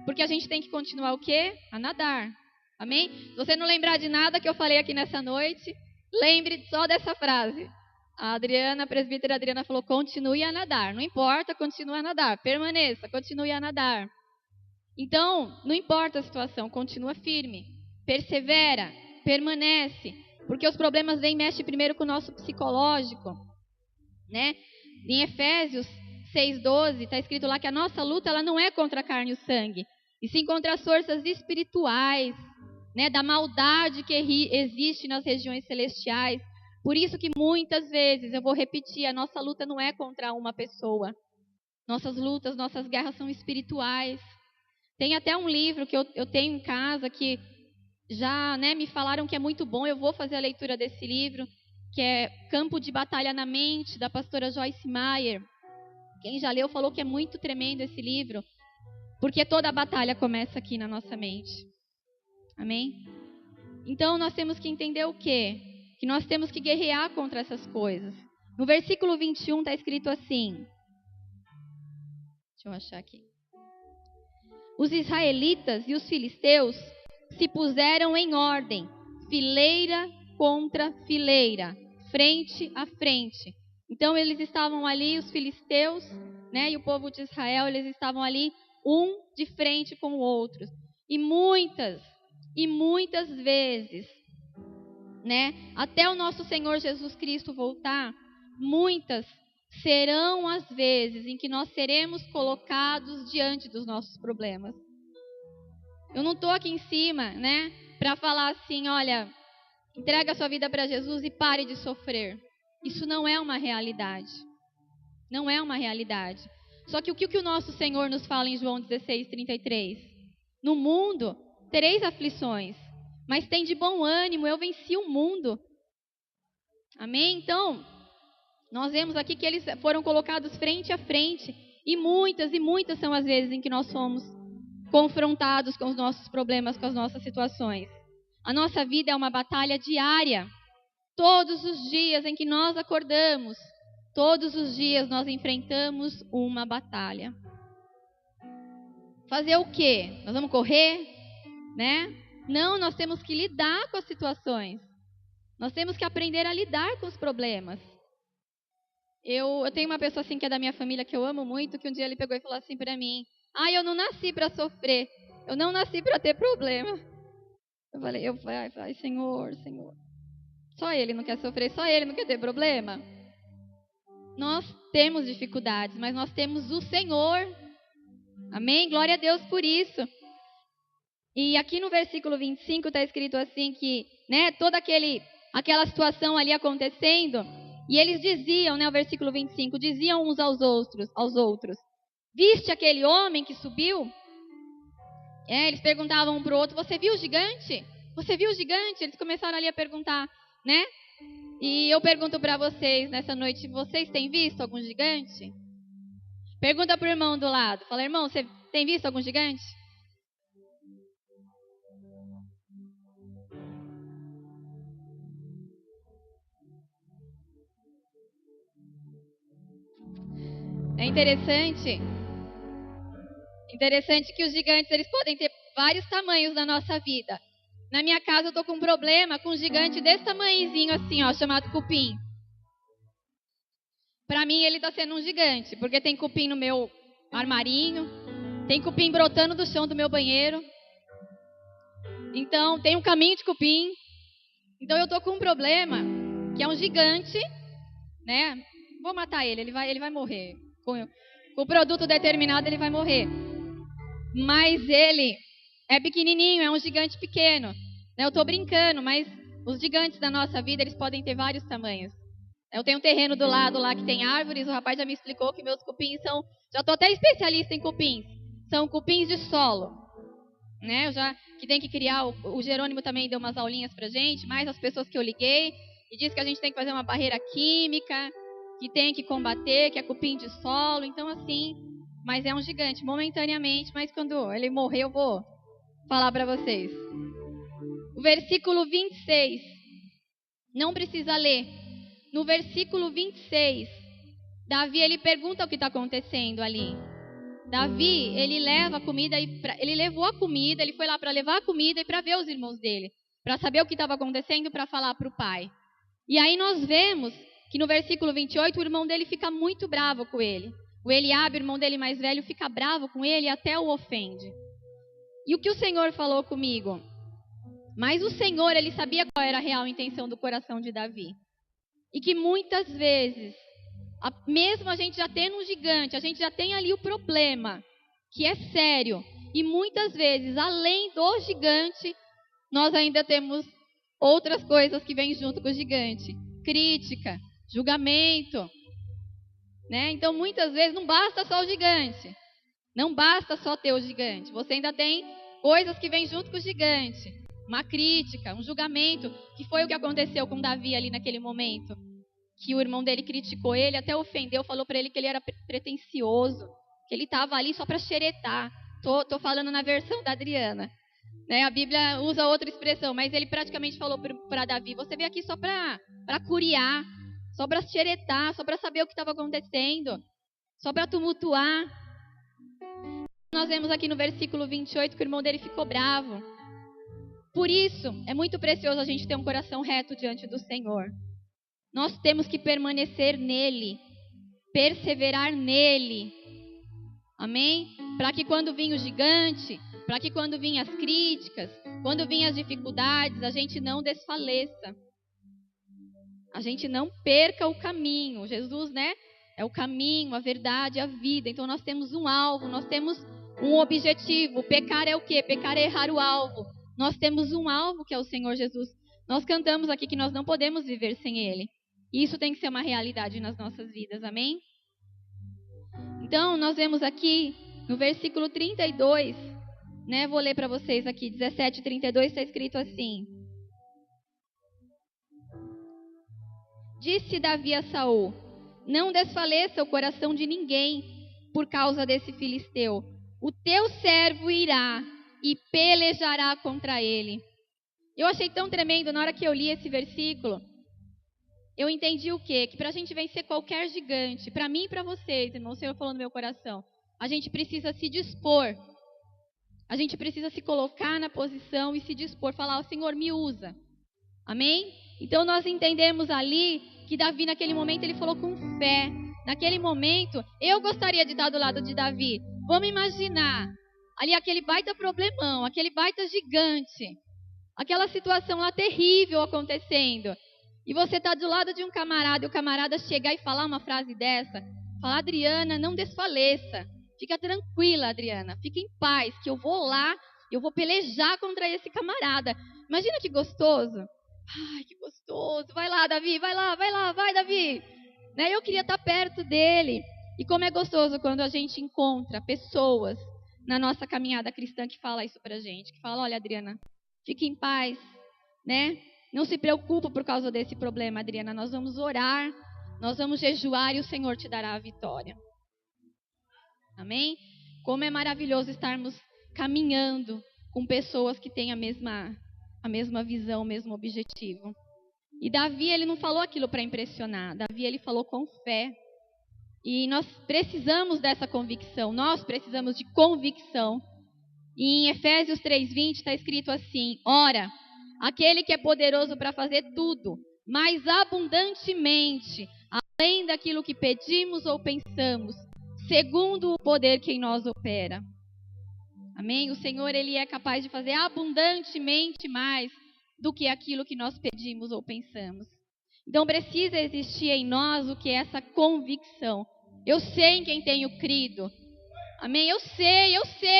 Porque a gente tem que continuar o quê? A nadar. Amém? Se você não lembrar de nada que eu falei aqui nessa noite, lembre só dessa frase. A presbítera Adriana falou, continue a nadar. Não importa, continue a nadar. Permaneça, continue a nadar. Então, não importa a situação, continua firme. Persevera, permanece. Porque os problemas vêm e mexem primeiro com o nosso psicológico. Né? Em Efésios 6:12, está escrito lá que a nossa luta ela não é contra a carne e o sangue, e sim contra as forças espirituais, né, da maldade que existe nas regiões celestiais. Por isso que muitas vezes, eu vou repetir, a nossa luta não é contra uma pessoa. Nossas lutas, nossas guerras são espirituais. Tem até um livro que eu tenho em casa que já, né, me falaram que é muito bom, eu vou fazer a leitura desse livro, que é Campo de Batalha na Mente, da pastora Joyce Meyer. Quem já leu falou que é muito tremendo esse livro, porque toda a batalha começa aqui na nossa mente. Amém? Então nós temos que entender o quê? Que nós temos que guerrear contra essas coisas. No versículo 21 está escrito assim. Deixa eu achar aqui. Os israelitas e os filisteus se puseram em ordem, fileira contra fileira, frente a frente. Então eles estavam ali, os filisteus, né, e o povo de Israel, eles estavam ali, um de frente com o outro. E muitas vezes, né, até o nosso Senhor Jesus Cristo voltar, muitas serão as vezes em que nós seremos colocados diante dos nossos problemas. Eu não estou aqui em cima, né, para falar assim, olha, entrega a sua vida para Jesus e pare de sofrer. Isso não é uma realidade. Não é uma realidade. Só que o que o nosso Senhor nos fala em João 16:33? No mundo tereis aflições, mas tem de bom ânimo, eu venci o mundo. Amém? Então, nós vemos aqui que eles foram colocados frente a frente. E muitas são as vezes em que nós somos confrontados com os nossos problemas, com as nossas situações. A nossa vida é uma batalha diária. Todos os dias em que nós acordamos, todos os dias nós enfrentamos uma batalha. Fazer o quê? Nós vamos correr, né? Não, nós temos que lidar com as situações. Nós temos que aprender a lidar com os problemas. Eu tenho uma pessoa assim que é da minha família, que eu amo muito, que um dia ele pegou e falou assim para mim: eu não nasci para sofrer. Eu não nasci para ter problema. Eu falei, Senhor. Só ele não quer sofrer, só ele não quer ter problema. Nós temos dificuldades, mas nós temos o Senhor. Amém? Glória a Deus por isso. E aqui no versículo 25 está escrito assim que, toda aquela situação ali acontecendo, e eles diziam, o versículo 25, diziam uns aos outros, viste aquele homem que subiu? Eles perguntavam um para o outro, você viu o gigante? Você viu o gigante? Eles começaram ali a perguntar, E eu pergunto para vocês nessa noite, vocês têm visto algum gigante? Pergunta para o irmão do lado, fala, irmão, você tem visto algum gigante? É interessante que os gigantes, eles podem ter vários tamanhos na nossa vida. Na minha casa eu estou com um problema com um gigante desse tamanhozinho assim, chamado cupim. Para mim ele está sendo um gigante, porque tem cupim no meu armarinho, tem cupim brotando do chão do meu banheiro. Então tem um caminho de cupim. Então eu estou com um problema, que é um gigante, Vou matar ele vai morrer. Com o produto determinado ele vai morrer. Mas ele é pequenininho, é um gigante pequeno. Eu estou brincando, mas os gigantes da nossa vida, eles podem ter vários tamanhos. Eu tenho um terreno do lado lá que tem árvores, o rapaz já me explicou que meus cupins são... Já estou até especialista em cupins. São cupins de solo. Que tem que criar... O Jerônimo também deu umas aulinhas pra gente, mais as pessoas que eu liguei, e disse que a gente tem que fazer uma barreira química, que tem que combater, que é cupim de solo. Então, assim... Mas é um gigante, momentaneamente, mas quando ele morrer eu vou falar para vocês. O versículo 26, não precisa ler. No versículo 26, Davi, ele pergunta o que está acontecendo ali. Davi, ele leva a comida, ele levou a comida, ele foi lá para levar a comida e para ver os irmãos dele, para saber o que estava acontecendo, para falar para o pai. E aí nós vemos que no versículo 28, o irmão dele fica muito bravo com ele. O Eliabe, o irmão dele mais velho, fica bravo com ele e até o ofende. E o que o Senhor falou comigo? Mas o Senhor, ele sabia qual era a real intenção do coração de Davi. E que muitas vezes, mesmo a gente já tendo um gigante, a gente já tem ali o problema, que é sério. E muitas vezes, além do gigante, nós ainda temos outras coisas que vêm junto com o gigante. Crítica, julgamento. Então, muitas vezes, não basta só o gigante. Não basta só ter o gigante. Você ainda tem coisas que vêm junto com o gigante. Uma crítica, um julgamento, que foi o que aconteceu com Davi ali naquele momento. Que o irmão dele criticou ele, até ofendeu, falou para ele que ele era pretensioso, que ele estava ali só para xeretar. Tô falando na versão da Adriana. A Bíblia usa outra expressão, mas ele praticamente falou para Davi, você veio aqui só para curiar, só para xeretar, só para saber o que estava acontecendo, só para tumultuar. Nós vemos aqui no versículo 28 que o irmão dele ficou bravo. Por isso, é muito precioso a gente ter um coração reto diante do Senhor. Nós temos que permanecer nele, perseverar nele. Amém? Para que quando vir o gigante, para que quando vir as críticas, quando vir as dificuldades, a gente não desfaleça. A gente não perca o caminho. Jesus, é o caminho, a verdade, a vida. Então nós temos um alvo, nós temos um objetivo. Pecar é o quê? Pecar é errar o alvo. Nós temos um alvo que é o Senhor Jesus. Nós cantamos aqui que nós não podemos viver sem Ele. E isso tem que ser uma realidade nas nossas vidas, amém? Então nós vemos aqui no versículo 32, vou ler para vocês aqui, 17:32, está escrito assim. Disse Davi a Saul, não desfaleça o coração de ninguém por causa desse filisteu. O teu servo irá e pelejará contra ele. Eu achei tão tremendo na hora que eu li esse versículo. Eu entendi o quê? Que para a gente vencer qualquer gigante, para mim e para vocês, irmão, o Senhor falou no meu coração, a gente precisa se dispor A gente precisa se colocar na posição e se dispor, falar, Senhor, me usa. Amém? Então nós entendemos ali que Davi naquele momento ele falou com fé. Naquele momento, eu gostaria de estar do lado de Davi. Vamos imaginar ali aquele baita problemão, aquele baita gigante, aquela situação lá terrível acontecendo. E você está do lado de um camarada e o camarada chegar e falar uma frase dessa, falar, Adriana, não desfaleça. Fica tranquila, Adriana. Fica em paz, que eu vou lá, eu vou pelejar contra esse camarada. Imagina que gostoso. Ai, que gostoso. Vai lá, Davi, vai, Davi. Né? Eu queria estar perto dele. E como é gostoso quando a gente encontra pessoas na nossa caminhada cristã que fala isso pra gente. Que fala, olha, Adriana, fique em paz, né? Não se preocupe por causa desse problema, Adriana. Nós vamos orar, nós vamos jejuar e o Senhor te dará a vitória. Amém? Como é maravilhoso estarmos caminhando com pessoas que têm a mesma visão, o mesmo objetivo. E Davi, ele não falou aquilo para impressionar. Davi, ele falou com fé. E nós precisamos dessa convicção. Nós precisamos de convicção. E em Efésios 3:20 está escrito assim: ora, aquele que é poderoso para fazer tudo, mais abundantemente, além daquilo que pedimos ou pensamos, segundo o poder que em nós opera. Amém? O Senhor, ele é capaz de fazer abundantemente mais do que aquilo que nós pedimos ou pensamos. Então precisa existir em nós o que é essa convicção. Eu sei em quem tenho crido. Amém? Eu sei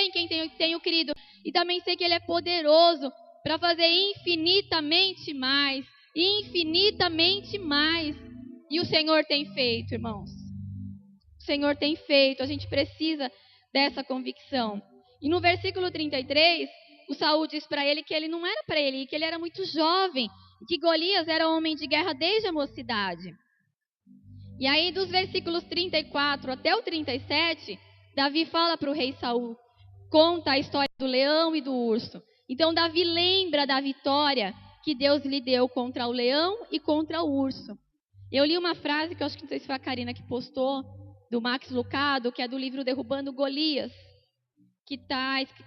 em quem tenho crido. E também sei que ele é poderoso para fazer infinitamente mais. Infinitamente mais. E o Senhor tem feito, irmãos. O Senhor tem feito. A gente precisa dessa convicção. E no versículo 33, o Saul diz para ele que ele não era para ele, que ele era muito jovem, e que Golias era homem de guerra desde a mocidade. E aí, dos versículos 34 até o 37, Davi fala para o rei Saul, conta a história do leão e do urso. Então, Davi lembra da vitória que Deus lhe deu contra o leão e contra o urso. Eu li uma frase que eu acho que não sei se foi a Karina que postou, do Max Lucado, que é do livro Derrubando Golias, que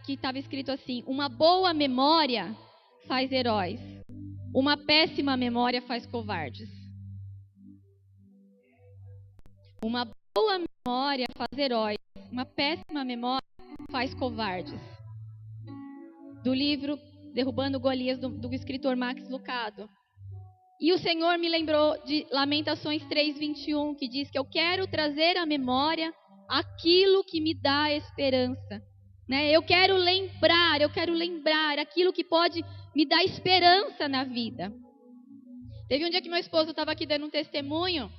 estava escrito assim: uma boa memória faz heróis, uma péssima memória faz covardes. Uma boa memória faz heróis, uma péssima memória faz covardes. Do livro Derrubando Golias, do escritor Max Lucado. E o Senhor me lembrou de Lamentações 3:21, que diz que eu quero trazer à memória aquilo que me dá esperança. Né? Eu quero lembrar aquilo que pode me dar esperança na vida. Teve um dia que meu esposo estava aqui dando um testemunho,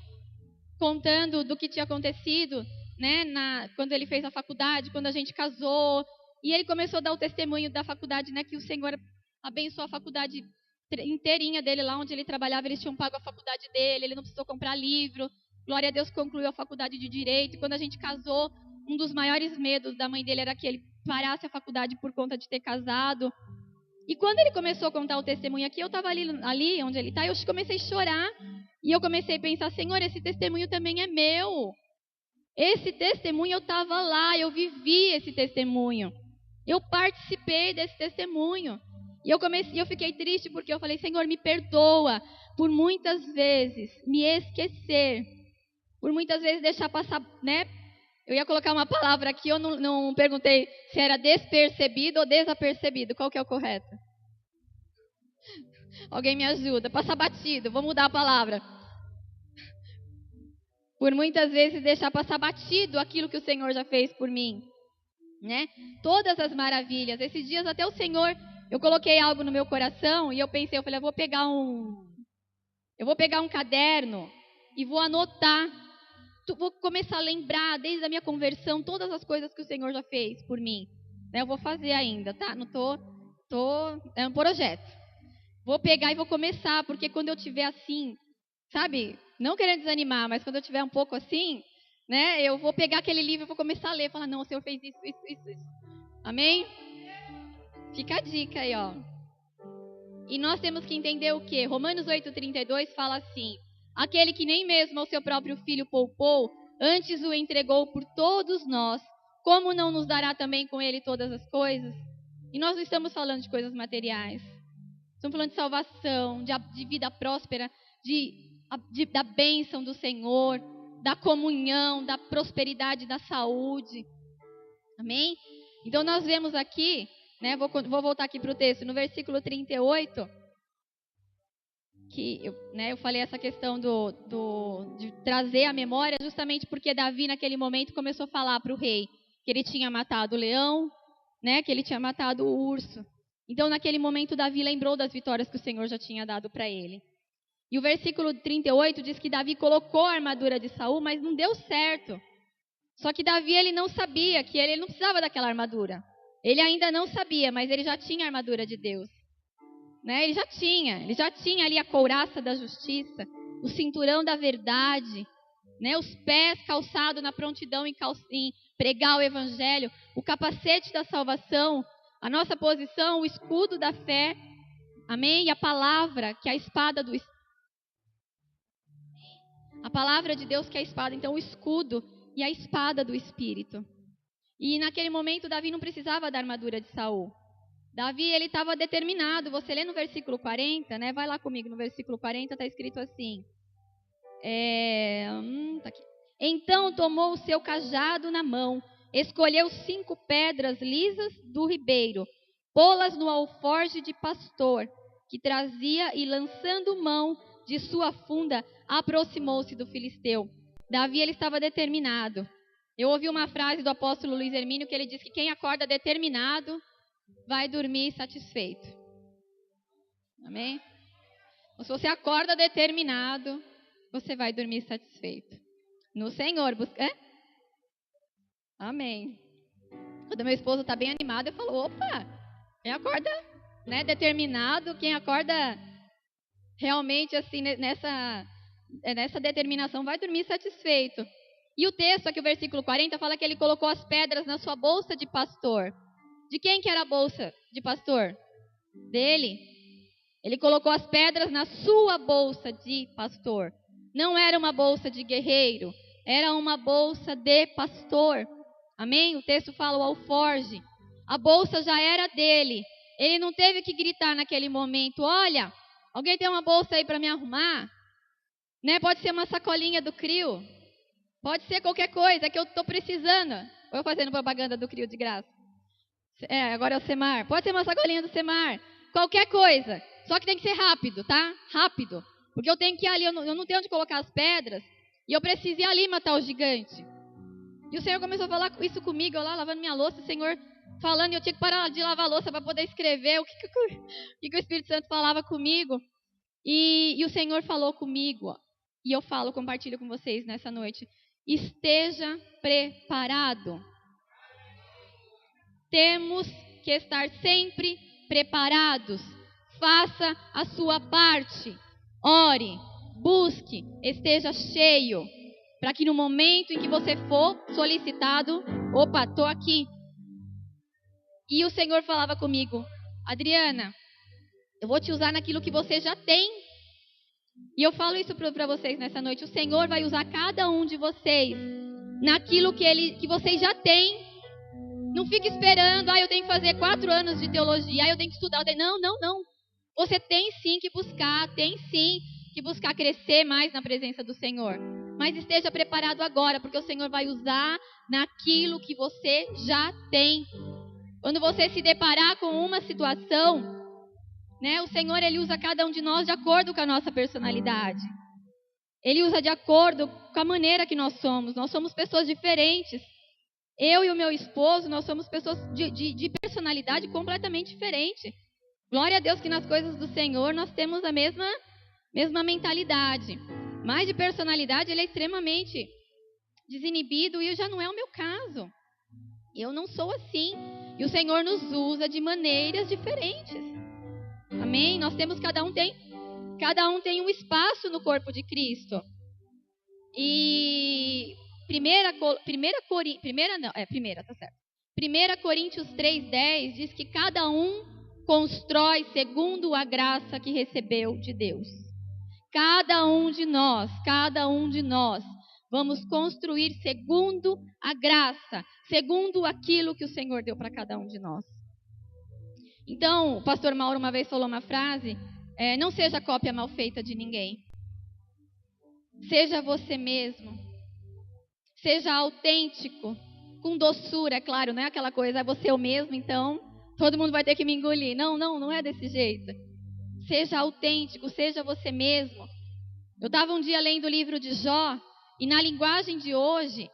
contando do que tinha acontecido, né, quando ele fez a faculdade, quando a gente casou. E ele começou a dar o testemunho da faculdade, né, que o Senhor abençoou a faculdade inteirinha dele, lá onde ele trabalhava, eles tinham pago a faculdade dele, ele não precisou comprar livro. Glória a Deus, concluiu a faculdade de Direito. E quando a gente casou, um dos maiores medos da mãe dele era que ele parasse a faculdade por conta de ter casado. E quando ele começou a contar o testemunho aqui, eu estava ali onde ele está, eu comecei a chorar. E eu comecei a pensar, Senhor, esse testemunho também é meu. Esse testemunho eu estava lá, eu vivi esse testemunho. Eu participei desse testemunho. E eu fiquei triste porque eu falei, Senhor, me perdoa por muitas vezes me esquecer. Por muitas vezes deixar passar, né? Eu ia colocar uma palavra aqui, eu não perguntei se era despercebido ou desapercebido. Qual que é o correto? Alguém me ajuda. Passar batido, vou mudar a palavra. Por muitas vezes deixar passar batido aquilo que o Senhor já fez por mim. Né? Todas as maravilhas. Esses dias até o Senhor, eu coloquei algo no meu coração e eu pensei, eu falei, eu vou pegar um caderno e vou anotar. Vou começar a lembrar desde a minha conversão todas as coisas que o Senhor já fez por mim. Eu vou fazer ainda, tá? Não é um projeto. Vou pegar e vou começar, porque quando eu tiver assim, sabe? Não querendo desanimar, mas quando eu tiver um pouco assim, né? Eu vou pegar aquele livro e vou começar a ler. Falar, não, o Senhor fez isso. Amém? Fica a dica aí, ó. E nós temos que entender o quê? Romanos 8:32 fala assim: aquele que nem mesmo ao seu próprio filho poupou, antes o entregou por todos nós, como não nos dará também com ele todas as coisas? E nós não estamos falando de coisas materiais. Estamos falando de salvação, de vida próspera, da bênção do Senhor, da comunhão, da prosperidade, da saúde. Amém? Então nós vemos aqui, né, vou voltar aqui para o texto, no versículo 38, que eu falei essa questão de trazer a memória, justamente porque Davi naquele momento começou a falar para o rei que ele tinha matado o leão, né, que ele tinha matado o urso. Então naquele momento Davi lembrou das vitórias que o Senhor já tinha dado para ele. E o versículo 38 diz que Davi colocou a armadura de Saul, mas não deu certo. Só que Davi, ele não sabia que ele não precisava daquela armadura. Ele ainda não sabia, mas ele já tinha a armadura de Deus. Né? Ele já tinha ali a couraça da justiça, o cinturão da verdade, né? Os pés calçados na prontidão em pregar o evangelho, o capacete da salvação, a nossa posição, o escudo da fé, amém? E a palavra, que é a espada do Espírito. A palavra de Deus que é a espada, então o escudo e a espada do Espírito. E naquele momento Davi não precisava da armadura de Saul. Davi, ele estava determinado. Você lê no versículo 40, né? Vai lá comigo no versículo 40, está escrito assim. Tá aqui. Então tomou o seu cajado na mão, escolheu 5 pedras lisas do ribeiro, pô-las no alforje de pastor que trazia e lançando mão de sua funda, aproximou-se do filisteu. Davi, ele estava determinado. Eu ouvi uma frase do apóstolo Luiz Hermínio que ele diz que quem acorda determinado vai dormir satisfeito. Amém? Ou se você acorda determinado, você vai dormir satisfeito. No Senhor. Amém. Quando meu esposo está bem animado, eu falo, opa, quem acorda, né, determinado, quem acorda realmente assim nessa determinação vai dormir satisfeito. E o texto aqui, o versículo 40, fala que ele colocou as pedras na sua bolsa de pastor. De quem que era a bolsa de pastor? Dele. Ele colocou as pedras na sua bolsa de pastor. Não era uma bolsa de guerreiro, era uma bolsa de pastor. Amém? O texto fala o alforje. A bolsa já era dele. Ele não teve que gritar naquele momento, olha, alguém tem uma bolsa aí para me arrumar? Né? Pode ser uma sacolinha do CRIO. Pode ser qualquer coisa, é que eu estou precisando. Eu fazendo propaganda do CRIO de graça. Agora é o Semar. Pode ser uma sacolinha do Semar. Qualquer coisa. Só que tem que ser rápido, tá? Rápido. Porque eu tenho que ir ali, eu não tenho onde colocar as pedras. E eu preciso ir ali matar o gigante. E o Senhor começou a falar isso comigo, eu lá lavando minha louça. O Senhor falando, e eu tinha que parar de lavar a louça para poder escrever o que o Espírito Santo falava comigo. E o Senhor falou comigo, ó, e eu compartilho com vocês nessa noite. Esteja preparado. Temos que estar sempre preparados. Faça a sua parte. Ore, busque, esteja cheio. Para que no momento em que você for solicitado, opa, estou aqui. E o Senhor falava comigo, Adriana, eu vou te usar naquilo que você já tem. E eu falo isso para vocês nessa noite. O Senhor vai usar cada um de vocês naquilo que vocês já têm. Não fique esperando, eu tenho que fazer 4 anos de teologia, eu tenho que estudar. Não. Você tem sim que buscar crescer mais na presença do Senhor. Mas esteja preparado agora, porque o Senhor vai usar naquilo que você já tem. Quando você se deparar com uma situação, né, o Senhor, Ele usa cada um de nós de acordo com a nossa personalidade. Ele usa de acordo com a maneira que nós somos. Nós somos pessoas diferentes. Eu e o meu esposo, nós somos pessoas de personalidade completamente diferente. Glória a Deus que nas coisas do Senhor nós temos a mesma mentalidade. Mas de personalidade ele é extremamente desinibido e já não é o meu caso. Eu não sou assim. E o Senhor nos usa de maneiras diferentes. Amém? Nós temos, cada um tem um espaço no corpo de Cristo. E 1 Coríntios 3:10 diz que cada um constrói segundo a graça que recebeu de Deus. Cada um de nós vamos construir segundo a graça, segundo aquilo que o Senhor deu para cada um de nós. Então, o pastor Mauro uma vez falou uma frase, não seja cópia mal feita de ninguém. Seja você mesmo. Seja autêntico, com doçura, é claro, não é aquela coisa, é você o mesmo, então todo mundo vai ter que me engolir. Não é desse jeito. Seja autêntico, seja você mesmo. Eu estava um dia lendo o livro de Jó, e na linguagem de hoje,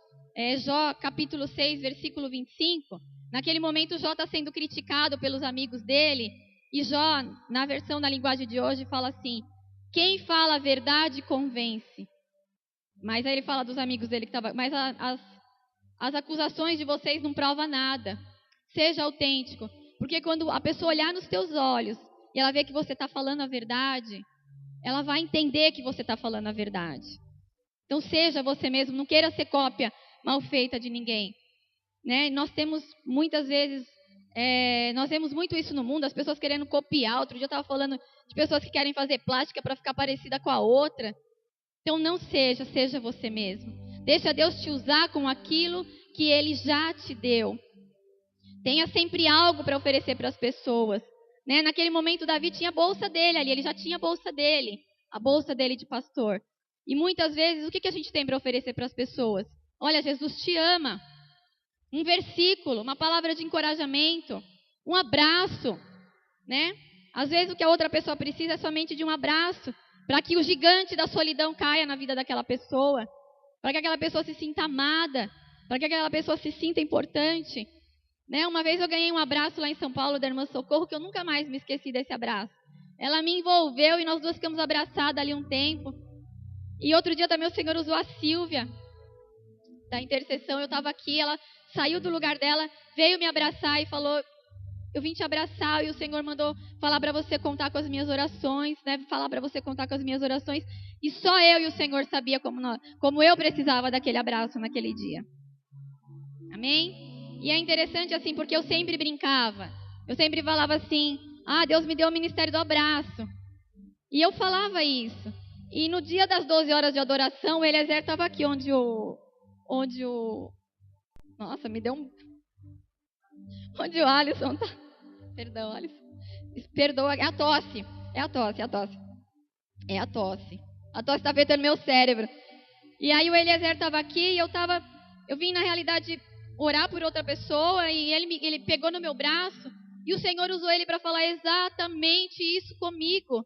Jó capítulo 6, versículo 25, naquele momento Jó está sendo criticado pelos amigos dele, e Jó, na versão da linguagem de hoje, fala assim: quem fala a verdade convence. Mas aí ele fala dos amigos dele que estavam, mas as acusações de vocês não provam nada. Seja autêntico, porque quando a pessoa olhar nos teus olhos e ela ver que você está falando a verdade, ela vai entender que você está falando a verdade. Então seja você mesmo, não queira ser cópia mal feita de ninguém, né? Nós temos muitas vezes, nós vemos muito isso no mundo, as pessoas querendo copiar. Outro dia eu estava falando de pessoas que querem fazer plástica para ficar parecida com a outra. Então não seja você mesmo. Deixa Deus te usar com aquilo que Ele já te deu. Tenha sempre algo para oferecer para as pessoas, né? Naquele momento Davi tinha a bolsa dele ali, ele já tinha a bolsa dele de pastor. E muitas vezes o que a gente tem para oferecer para as pessoas? Olha, Jesus te ama. Um versículo, uma palavra de encorajamento, um abraço, né? Às vezes o que a outra pessoa precisa é somente de um abraço, para que o gigante da solidão caia na vida daquela pessoa, para que aquela pessoa se sinta amada, para que aquela pessoa se sinta importante, né? Uma vez eu ganhei um abraço lá em São Paulo da irmã Socorro, que eu nunca mais me esqueci desse abraço. Ela me envolveu e nós duas ficamos abraçadas ali um tempo. E outro dia também o Senhor usou a Silvia, da intercessão. Eu estava aqui, ela saiu do lugar dela, veio me abraçar e falou: eu vim te abraçar e o Senhor mandou falar para você contar com as minhas orações, né? Falar para você contar com as minhas orações. E só eu e o Senhor sabia como eu precisava daquele abraço naquele dia. Amém? E é interessante assim, porque eu sempre brincava. Eu sempre falava assim: Deus me deu o ministério do abraço. E eu falava isso. E no dia das 12 horas de adoração, o Eliezer estava aqui onde o... Nossa, me deu um... Onde o Alisson tá. Perdão, Alisson. Perdoa, é a tosse. A tosse está afetando meu cérebro. E aí o Eliezer estava aqui e eu vim na realidade orar por outra pessoa e ele pegou no meu braço e o Senhor usou ele para falar exatamente isso comigo.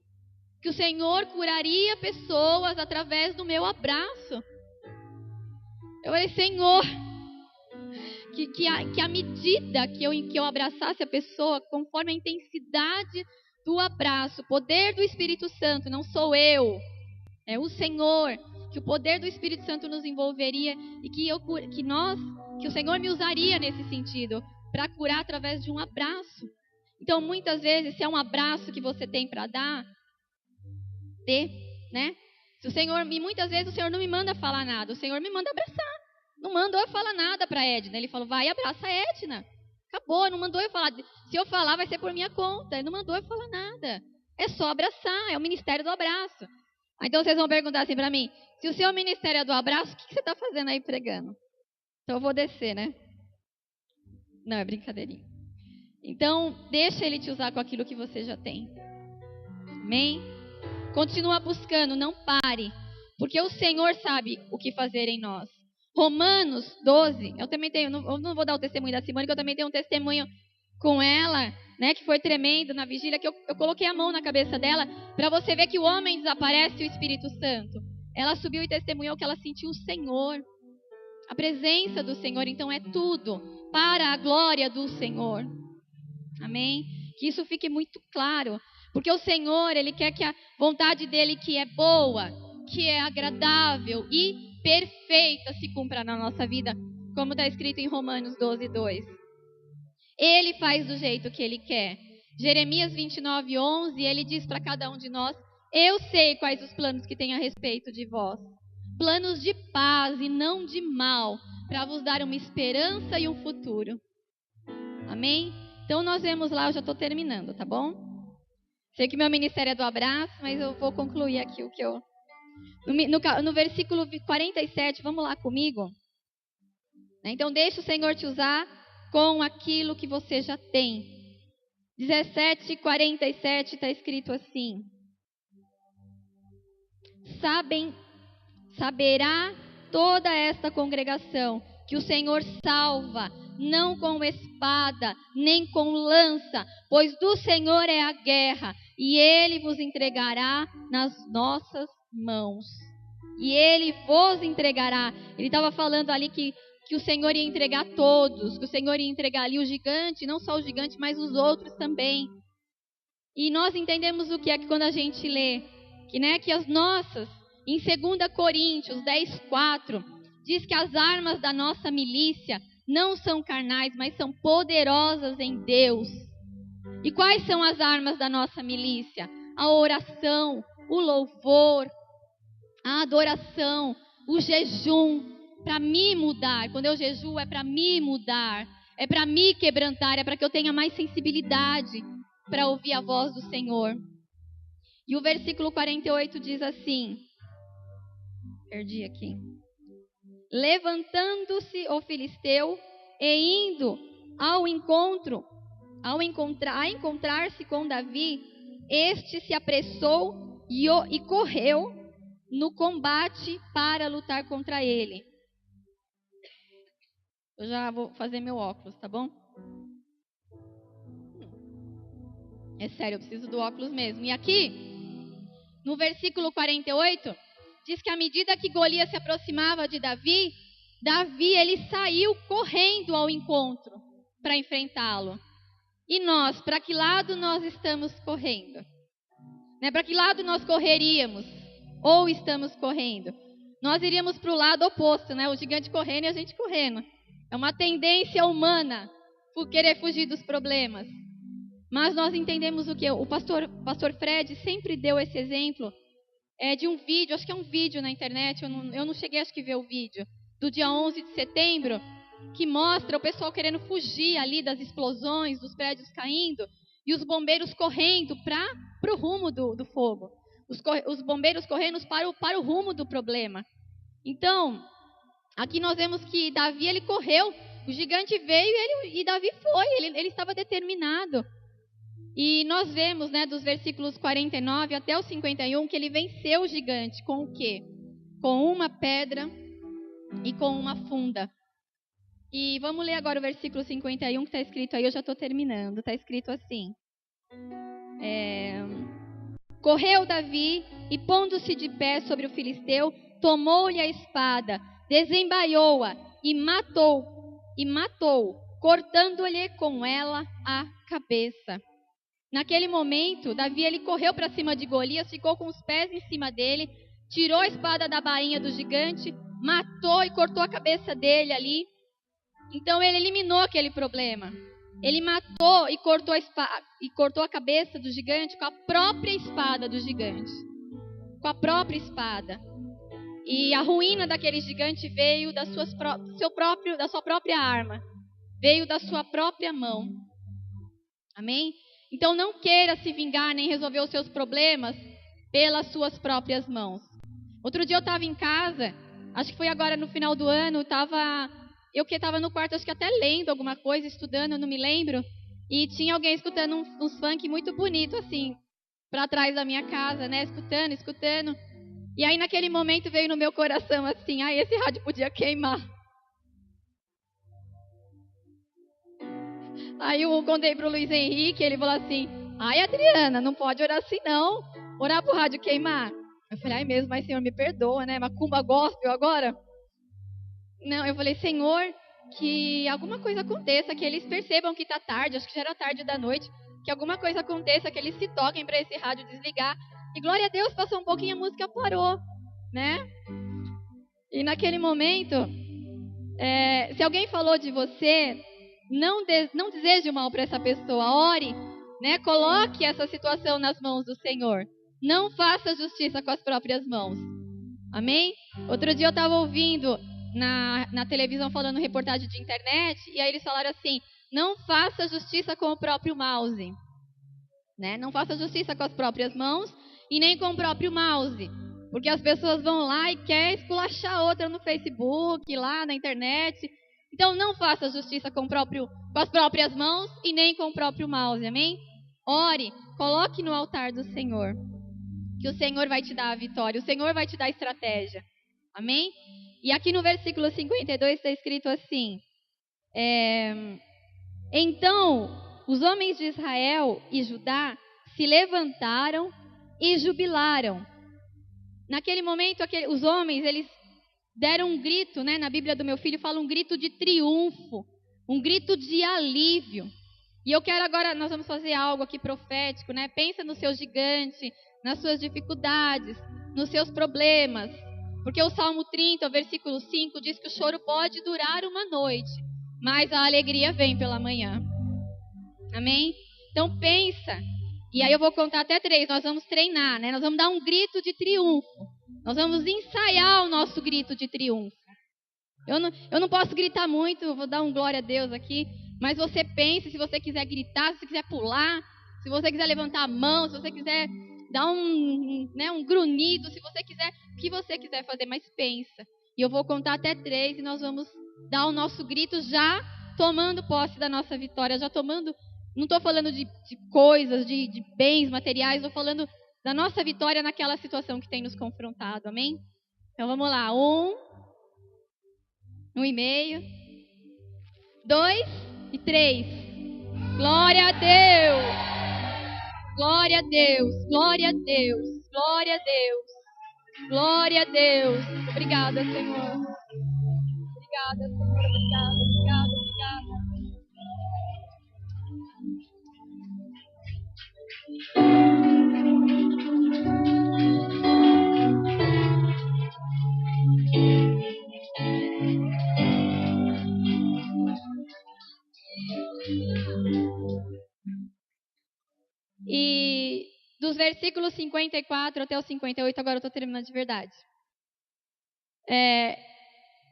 Que o Senhor curaria pessoas através do meu abraço. Eu falei: Senhor, que a medida que eu abraçasse a pessoa, conforme a intensidade do abraço, o poder do Espírito Santo, não sou eu, é o Senhor, que o poder do Espírito Santo nos envolveria e que o Senhor me usaria nesse sentido, para curar através de um abraço. Então, muitas vezes, se é um abraço que você tem para dar, né? E muitas vezes o Senhor não me manda falar nada, o Senhor me manda abraçar. Não mandou eu falar nada para a Edna. Ele falou: vai, abraça a Edna. Acabou, não mandou eu falar. Se eu falar, vai ser por minha conta. Ele não mandou eu falar nada. É só abraçar, é o ministério do abraço. Então vocês vão perguntar assim para mim: se o seu ministério é do abraço, o que você está fazendo aí pregando? Então eu vou descer, né? Não, é brincadeirinha. Então, deixa Ele te usar com aquilo que você já tem. Amém? Continua buscando, não pare. Porque o Senhor sabe o que fazer em nós. Romanos 12, eu também tenho, eu não vou dar o testemunho da Simone, que eu também tenho um testemunho com ela, né, que foi tremendo na vigília, que eu coloquei a mão na cabeça dela, para você ver que o homem desaparece e o Espírito Santo. Ela subiu e testemunhou que ela sentiu o Senhor, a presença do Senhor. Então é tudo para a glória do Senhor. Amém? Que isso fique muito claro, porque o Senhor, Ele quer que a vontade dEle, que é boa, que é agradável e perfeita, se cumpra na nossa vida, como está escrito em Romanos 12, 2. Ele faz do jeito que Ele quer. Jeremias 29, 11, Ele diz para cada um de nós: eu sei quais os planos que tenho a respeito de vós, planos de paz e não de mal, para vos dar uma esperança e um futuro. Amém? Então nós vemos lá, eu já estou terminando, tá bom? Sei que meu ministério é do abraço, mas eu vou concluir aqui o que eu... No versículo 47, vamos lá comigo. Então, deixa o Senhor te usar com aquilo que você já tem. 17:47 está escrito assim: saberá toda esta congregação que o Senhor salva, não com espada, nem com lança, pois do Senhor é a guerra, e Ele vos entregará nas nossas mãos. E Ele vos entregará. Ele estava falando ali que o Senhor ia entregar todos, que o Senhor ia entregar ali o gigante, não só o gigante, mas os outros também. E nós entendemos o que é que quando a gente lê, que as nossas, em 2 Coríntios 10:4, diz que as armas da nossa milícia não são carnais, mas são poderosas em Deus. E quais são as armas da nossa milícia? A oração, o louvor, a adoração, o jejum, para me mudar. Quando eu jejuo é para me mudar, é para me quebrantar, é para que eu tenha mais sensibilidade para ouvir a voz do Senhor. E o versículo 48 diz assim, perdi aqui: levantando-se o filisteu e indo a encontrar-se com Davi, este se apressou e correu no combate para lutar contra ele. Eu já vou fazer meu óculos, tá bom? É sério, eu preciso do óculos mesmo. E aqui, no versículo 48, diz que à medida que Golias se aproximava de Davi, ele saiu correndo ao encontro para enfrentá-lo. E nós, para que lado nós estamos correndo? Para que lado nós correríamos? Ou estamos correndo? Nós iríamos para o lado oposto, o gigante correndo e a gente correndo. É uma tendência humana por querer fugir dos problemas. Mas nós entendemos o que? O pastor Fred sempre deu esse exemplo de um vídeo, acho que é um vídeo na internet, eu não cheguei acho que ver o vídeo, do dia 11 de setembro, que mostra o pessoal querendo fugir ali das explosões, dos prédios caindo, e os bombeiros correndo para o rumo do fogo. Os bombeiros correndo para o rumo do problema. Então, aqui nós vemos que Davi, ele correu, o gigante veio e Davi foi, ele estava determinado. E nós vemos, dos versículos 49 até o 51, que ele venceu o gigante com o quê? Com uma pedra e com uma funda. E vamos ler agora o versículo 51 que está escrito aí, eu já estou terminando, está escrito assim: correu Davi e pondo-se de pé sobre o filisteu, tomou-lhe a espada, desembaiou-a e matou, cortando-lhe com ela a cabeça. Naquele momento, Davi ele correu para cima de Golias, ficou com os pés em cima dele, tirou a espada da bainha do gigante, matou e cortou a cabeça dele ali. Então ele eliminou aquele problema. Ele matou e cortou a cabeça do gigante com a própria espada do gigante. Com a própria espada. E a ruína daquele gigante veio da sua própria arma. Veio da sua própria mão. Amém? Então não queira se vingar nem resolver os seus problemas pelas suas próprias mãos. Outro dia eu estava em casa, acho que foi agora no final do ano, eu que estava no quarto, acho que até lendo alguma coisa, estudando, eu não me lembro, e tinha alguém escutando uns funk muito bonito assim, para trás da minha casa, escutando. E aí naquele momento veio no meu coração assim, esse rádio podia queimar. Aí eu contei pro Luiz Henrique, ele falou assim: Adriana, não pode orar assim não, orar pro rádio queimar. Eu falei, mesmo, mas Senhor, me perdoa, macumba gospel agora? Não, eu falei, Senhor, que alguma coisa aconteça, que eles percebam que tá tarde, acho que já era tarde da noite, que alguma coisa aconteça, que eles se toquem para esse rádio desligar. E glória a Deus, passou um pouquinho, a música parou, E naquele momento, se alguém falou de você, não deseje o mal para essa pessoa, ore, coloque essa situação nas mãos do Senhor. Não faça justiça com as próprias mãos. Amém? Outro dia eu estava ouvindo na televisão falando reportagem de internet, e aí eles falaram assim: não faça justiça com o próprio mouse. Não faça justiça com as próprias mãos e nem com o próprio mouse. Porque as pessoas vão lá e querem esculachar a outra no Facebook, lá na internet. Então não faça justiça com as próprias mãos e nem com o próprio mouse, amém? ore, coloque no altar do Senhor, que o Senhor vai te dar a vitória, o Senhor vai te dar a estratégia. Amém? E aqui no versículo 52 está escrito assim: então os homens de Israel e Judá se levantaram e jubilaram. Naquele momento, os homens, eles deram um grito, né? Na Bíblia do meu filho fala um grito de triunfo, um grito de alívio. E eu quero agora, nós vamos fazer algo aqui profético, né? Pensa no seu gigante, nas suas dificuldades, nos seus problemas. Porque o Salmo 30, versículo 5, diz que o choro pode durar uma noite, mas a alegria vem pela manhã. Amém? Então pensa. E aí eu vou contar até 3, nós vamos treinar, né? Nós vamos dar um grito de triunfo. Nós vamos ensaiar o nosso grito de triunfo. Eu não posso gritar muito, eu vou dar um glória a Deus aqui. Mas você pense, se você quiser gritar, se você quiser pular, se você quiser levantar a mão, se você quiser dar um grunhido, se você quiser, o que você quiser fazer, mas pensa. E eu vou contar até 3 e nós vamos dar o nosso grito já tomando posse da nossa vitória, já tomando, não estou falando de coisas, de bens materiais, estou falando da nossa vitória naquela situação que tem nos confrontado, amém? Então vamos lá, 1, 1,5, 2 e 3. Glória a Deus! Glória a Deus! Glória a Deus! Glória a Deus! Glória a Deus! Obrigada, Senhor. Obrigada, Senhor. Obrigada, obrigada, obrigada. E dos versículos 54 até o 58, agora eu estou terminando de verdade.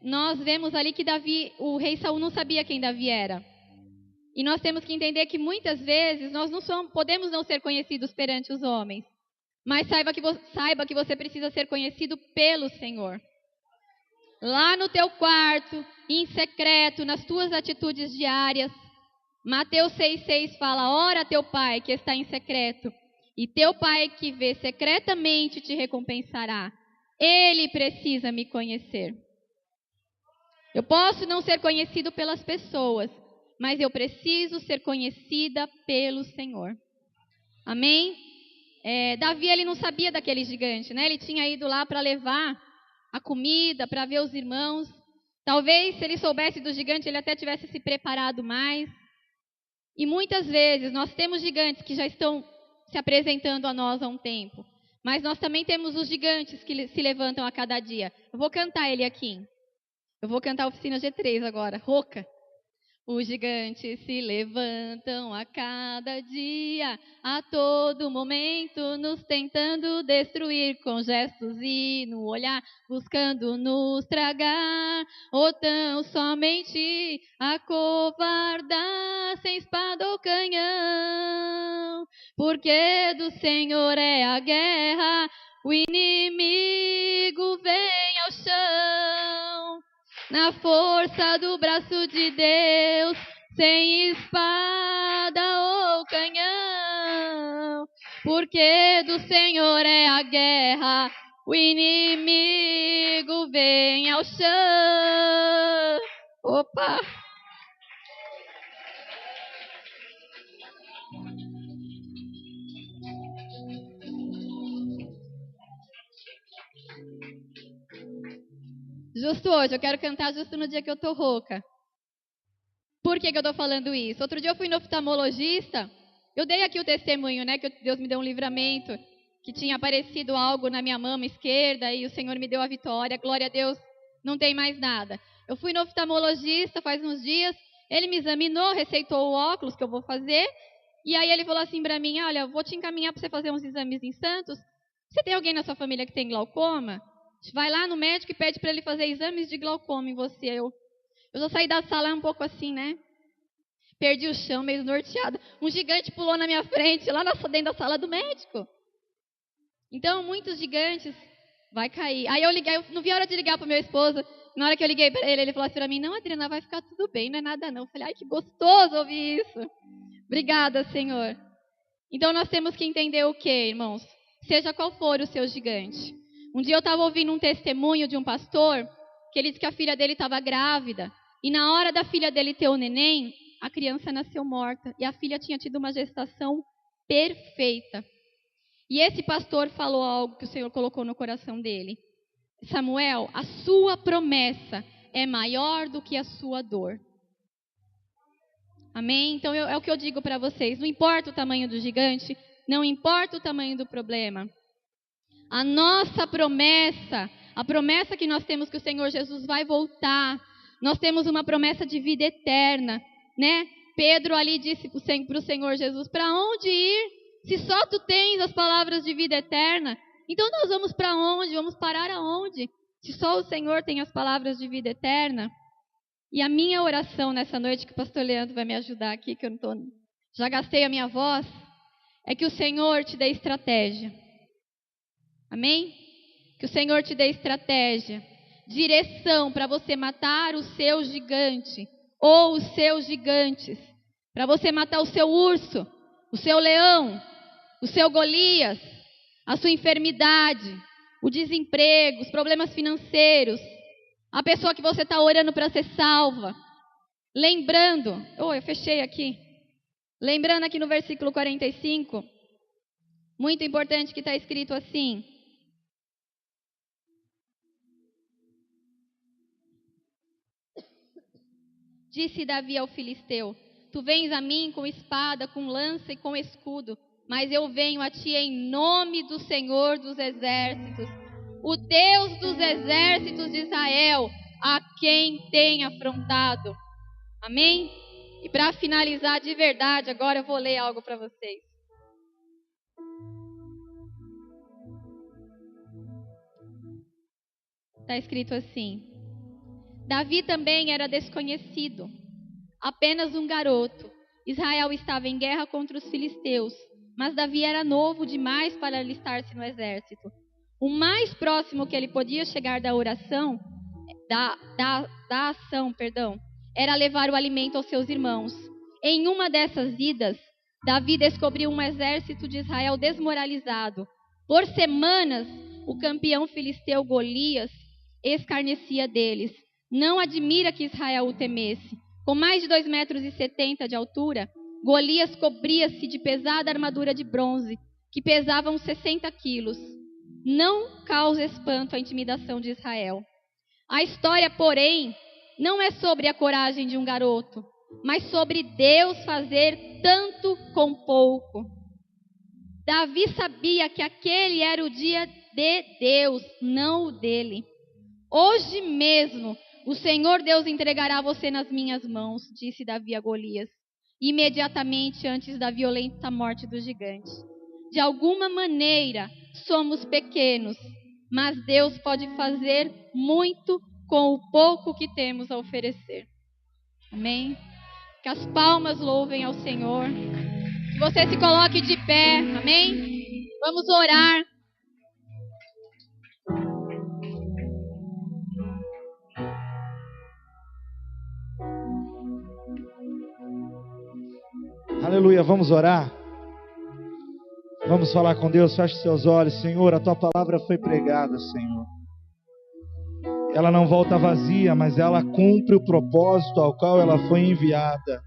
Nós vemos ali que Davi, o rei Saul não sabia quem Davi era. E nós temos que entender que muitas vezes nós podemos não ser conhecidos perante os homens. Mas saiba que você precisa ser conhecido pelo Senhor. Lá no teu quarto, em secreto, nas tuas atitudes diárias. Mateus 6,6 fala: ora teu pai que está em secreto, e teu pai que vê secretamente te recompensará. Ele precisa me conhecer. Eu posso não ser conhecido pelas pessoas, mas eu preciso ser conhecida pelo Senhor. Amém? Davi, ele não sabia daquele gigante, né? Ele tinha ido lá para levar a comida, para ver os irmãos. Talvez, se ele soubesse do gigante, ele até tivesse se preparado mais. E muitas vezes nós temos gigantes que já estão se apresentando a nós há um tempo. Mas nós também temos os gigantes que se levantam a cada dia. Eu vou cantar ele aqui. Eu vou cantar a Oficina G3 agora, rouca. Os gigantes se levantam a cada dia, a todo momento, nos tentando destruir com gestos e no olhar, buscando nos tragar, ou tão somente acovardar, sem espada ou canhão. Porque do Senhor é a guerra, o inimigo vem ao chão. Na força do braço de Deus, sem espada ou canhão. Porque do Senhor é a guerra, o inimigo vem ao chão. Opa! Justo hoje, eu quero cantar justo no dia que eu tô rouca. Por que eu tô falando isso? Outro dia eu fui no oftalmologista, eu dei aqui o testemunho, né, que Deus me deu um livramento, que tinha aparecido algo na minha mama esquerda e o Senhor me deu a vitória, glória a Deus, não tem mais nada. Eu fui no oftalmologista faz uns dias, ele me examinou, receitou o óculos que eu vou fazer, e aí ele falou assim pra mim: olha, eu vou te encaminhar para você fazer uns exames em Santos. Você tem alguém na sua família que tem glaucoma? Vai lá no médico e pede para ele fazer exames de glaucoma em você. Eu já saí da sala um pouco assim, né? Perdi o chão, meio norteada. Um gigante pulou na minha frente, lá dentro da sala do médico. Então, muitos gigantes vai cair. Aí eu liguei, eu não vi a hora de ligar para o meu esposo. Na hora que eu liguei para ele, ele falou assim para mim: não, Adriana, vai ficar tudo bem, não é nada não. Eu falei: ai, que gostoso ouvir isso. Obrigada, Senhor. Então nós temos que entender o que, irmãos? Seja qual for o seu gigante. Um dia eu estava ouvindo um testemunho de um pastor, que ele disse que a filha dele estava grávida, e na hora da filha dele ter o neném, a criança nasceu morta, e a filha tinha tido uma gestação perfeita. E esse pastor falou algo que o Senhor colocou no coração dele. Samuel, a sua promessa é maior do que a sua dor. Amém? Então é o que eu digo para vocês. Não importa o tamanho do gigante, não importa o tamanho do problema. A nossa promessa, a promessa que nós temos que o Senhor Jesus vai voltar. Nós temos uma promessa de vida eterna, né? Pedro ali disse para o Senhor Jesus, para onde ir? Se só tu tens as palavras de vida eterna, então nós vamos para onde? Vamos parar aonde? Se só o Senhor tem as palavras de vida eterna. E a minha oração nessa noite, que o pastor Leandro vai me ajudar aqui, que eu não tô, já gastei a minha voz, é que o Senhor te dê estratégia. Amém? Que o Senhor te dê estratégia, direção para você matar o seu gigante, ou os seus gigantes, para você matar o seu urso, o seu leão, o seu Golias, a sua enfermidade, o desemprego, os problemas financeiros, a pessoa que você está orando para ser salva. Lembrando, eu fechei aqui. Lembrando aqui no versículo 45, muito importante que está escrito assim. Disse Davi ao filisteu, tu vens a mim com espada, com lança e com escudo, mas eu venho a ti em nome do Senhor dos exércitos, o Deus dos exércitos de Israel, a quem tem afrontado. Amém? E para finalizar de verdade, agora eu vou ler algo para vocês. Está escrito assim. Davi também era desconhecido, apenas um garoto. Israel estava em guerra contra os filisteus, mas Davi era novo demais para alistar-se no exército. O mais próximo que ele podia chegar da oração, da ação, era levar o alimento aos seus irmãos. Em uma dessas idas, Davi descobriu um exército de Israel desmoralizado. Por semanas, o campeão filisteu Golias escarnecia deles. Não admira que Israel o temesse. Com mais de 2,70 metros de altura, Golias cobria-se de pesada armadura de bronze, que pesava uns 60 quilos. Não causa espanto a intimidação de Israel. A história, porém, não é sobre a coragem de um garoto, mas sobre Deus fazer tanto com pouco. Davi sabia que aquele era o dia de Deus, não o dele. Hoje mesmo, o Senhor Deus entregará você nas minhas mãos, disse Davi a Golias, imediatamente antes da violenta morte do gigante. De alguma maneira, somos pequenos, mas Deus pode fazer muito com o pouco que temos a oferecer. Amém? Que as palmas louvem ao Senhor. Que você se coloque de pé. Amém? Vamos orar. Aleluia, vamos orar? Vamos falar com Deus, feche seus olhos. Senhor, a Tua palavra foi pregada, Senhor. Ela não volta vazia, mas ela cumpre o propósito ao qual ela foi enviada.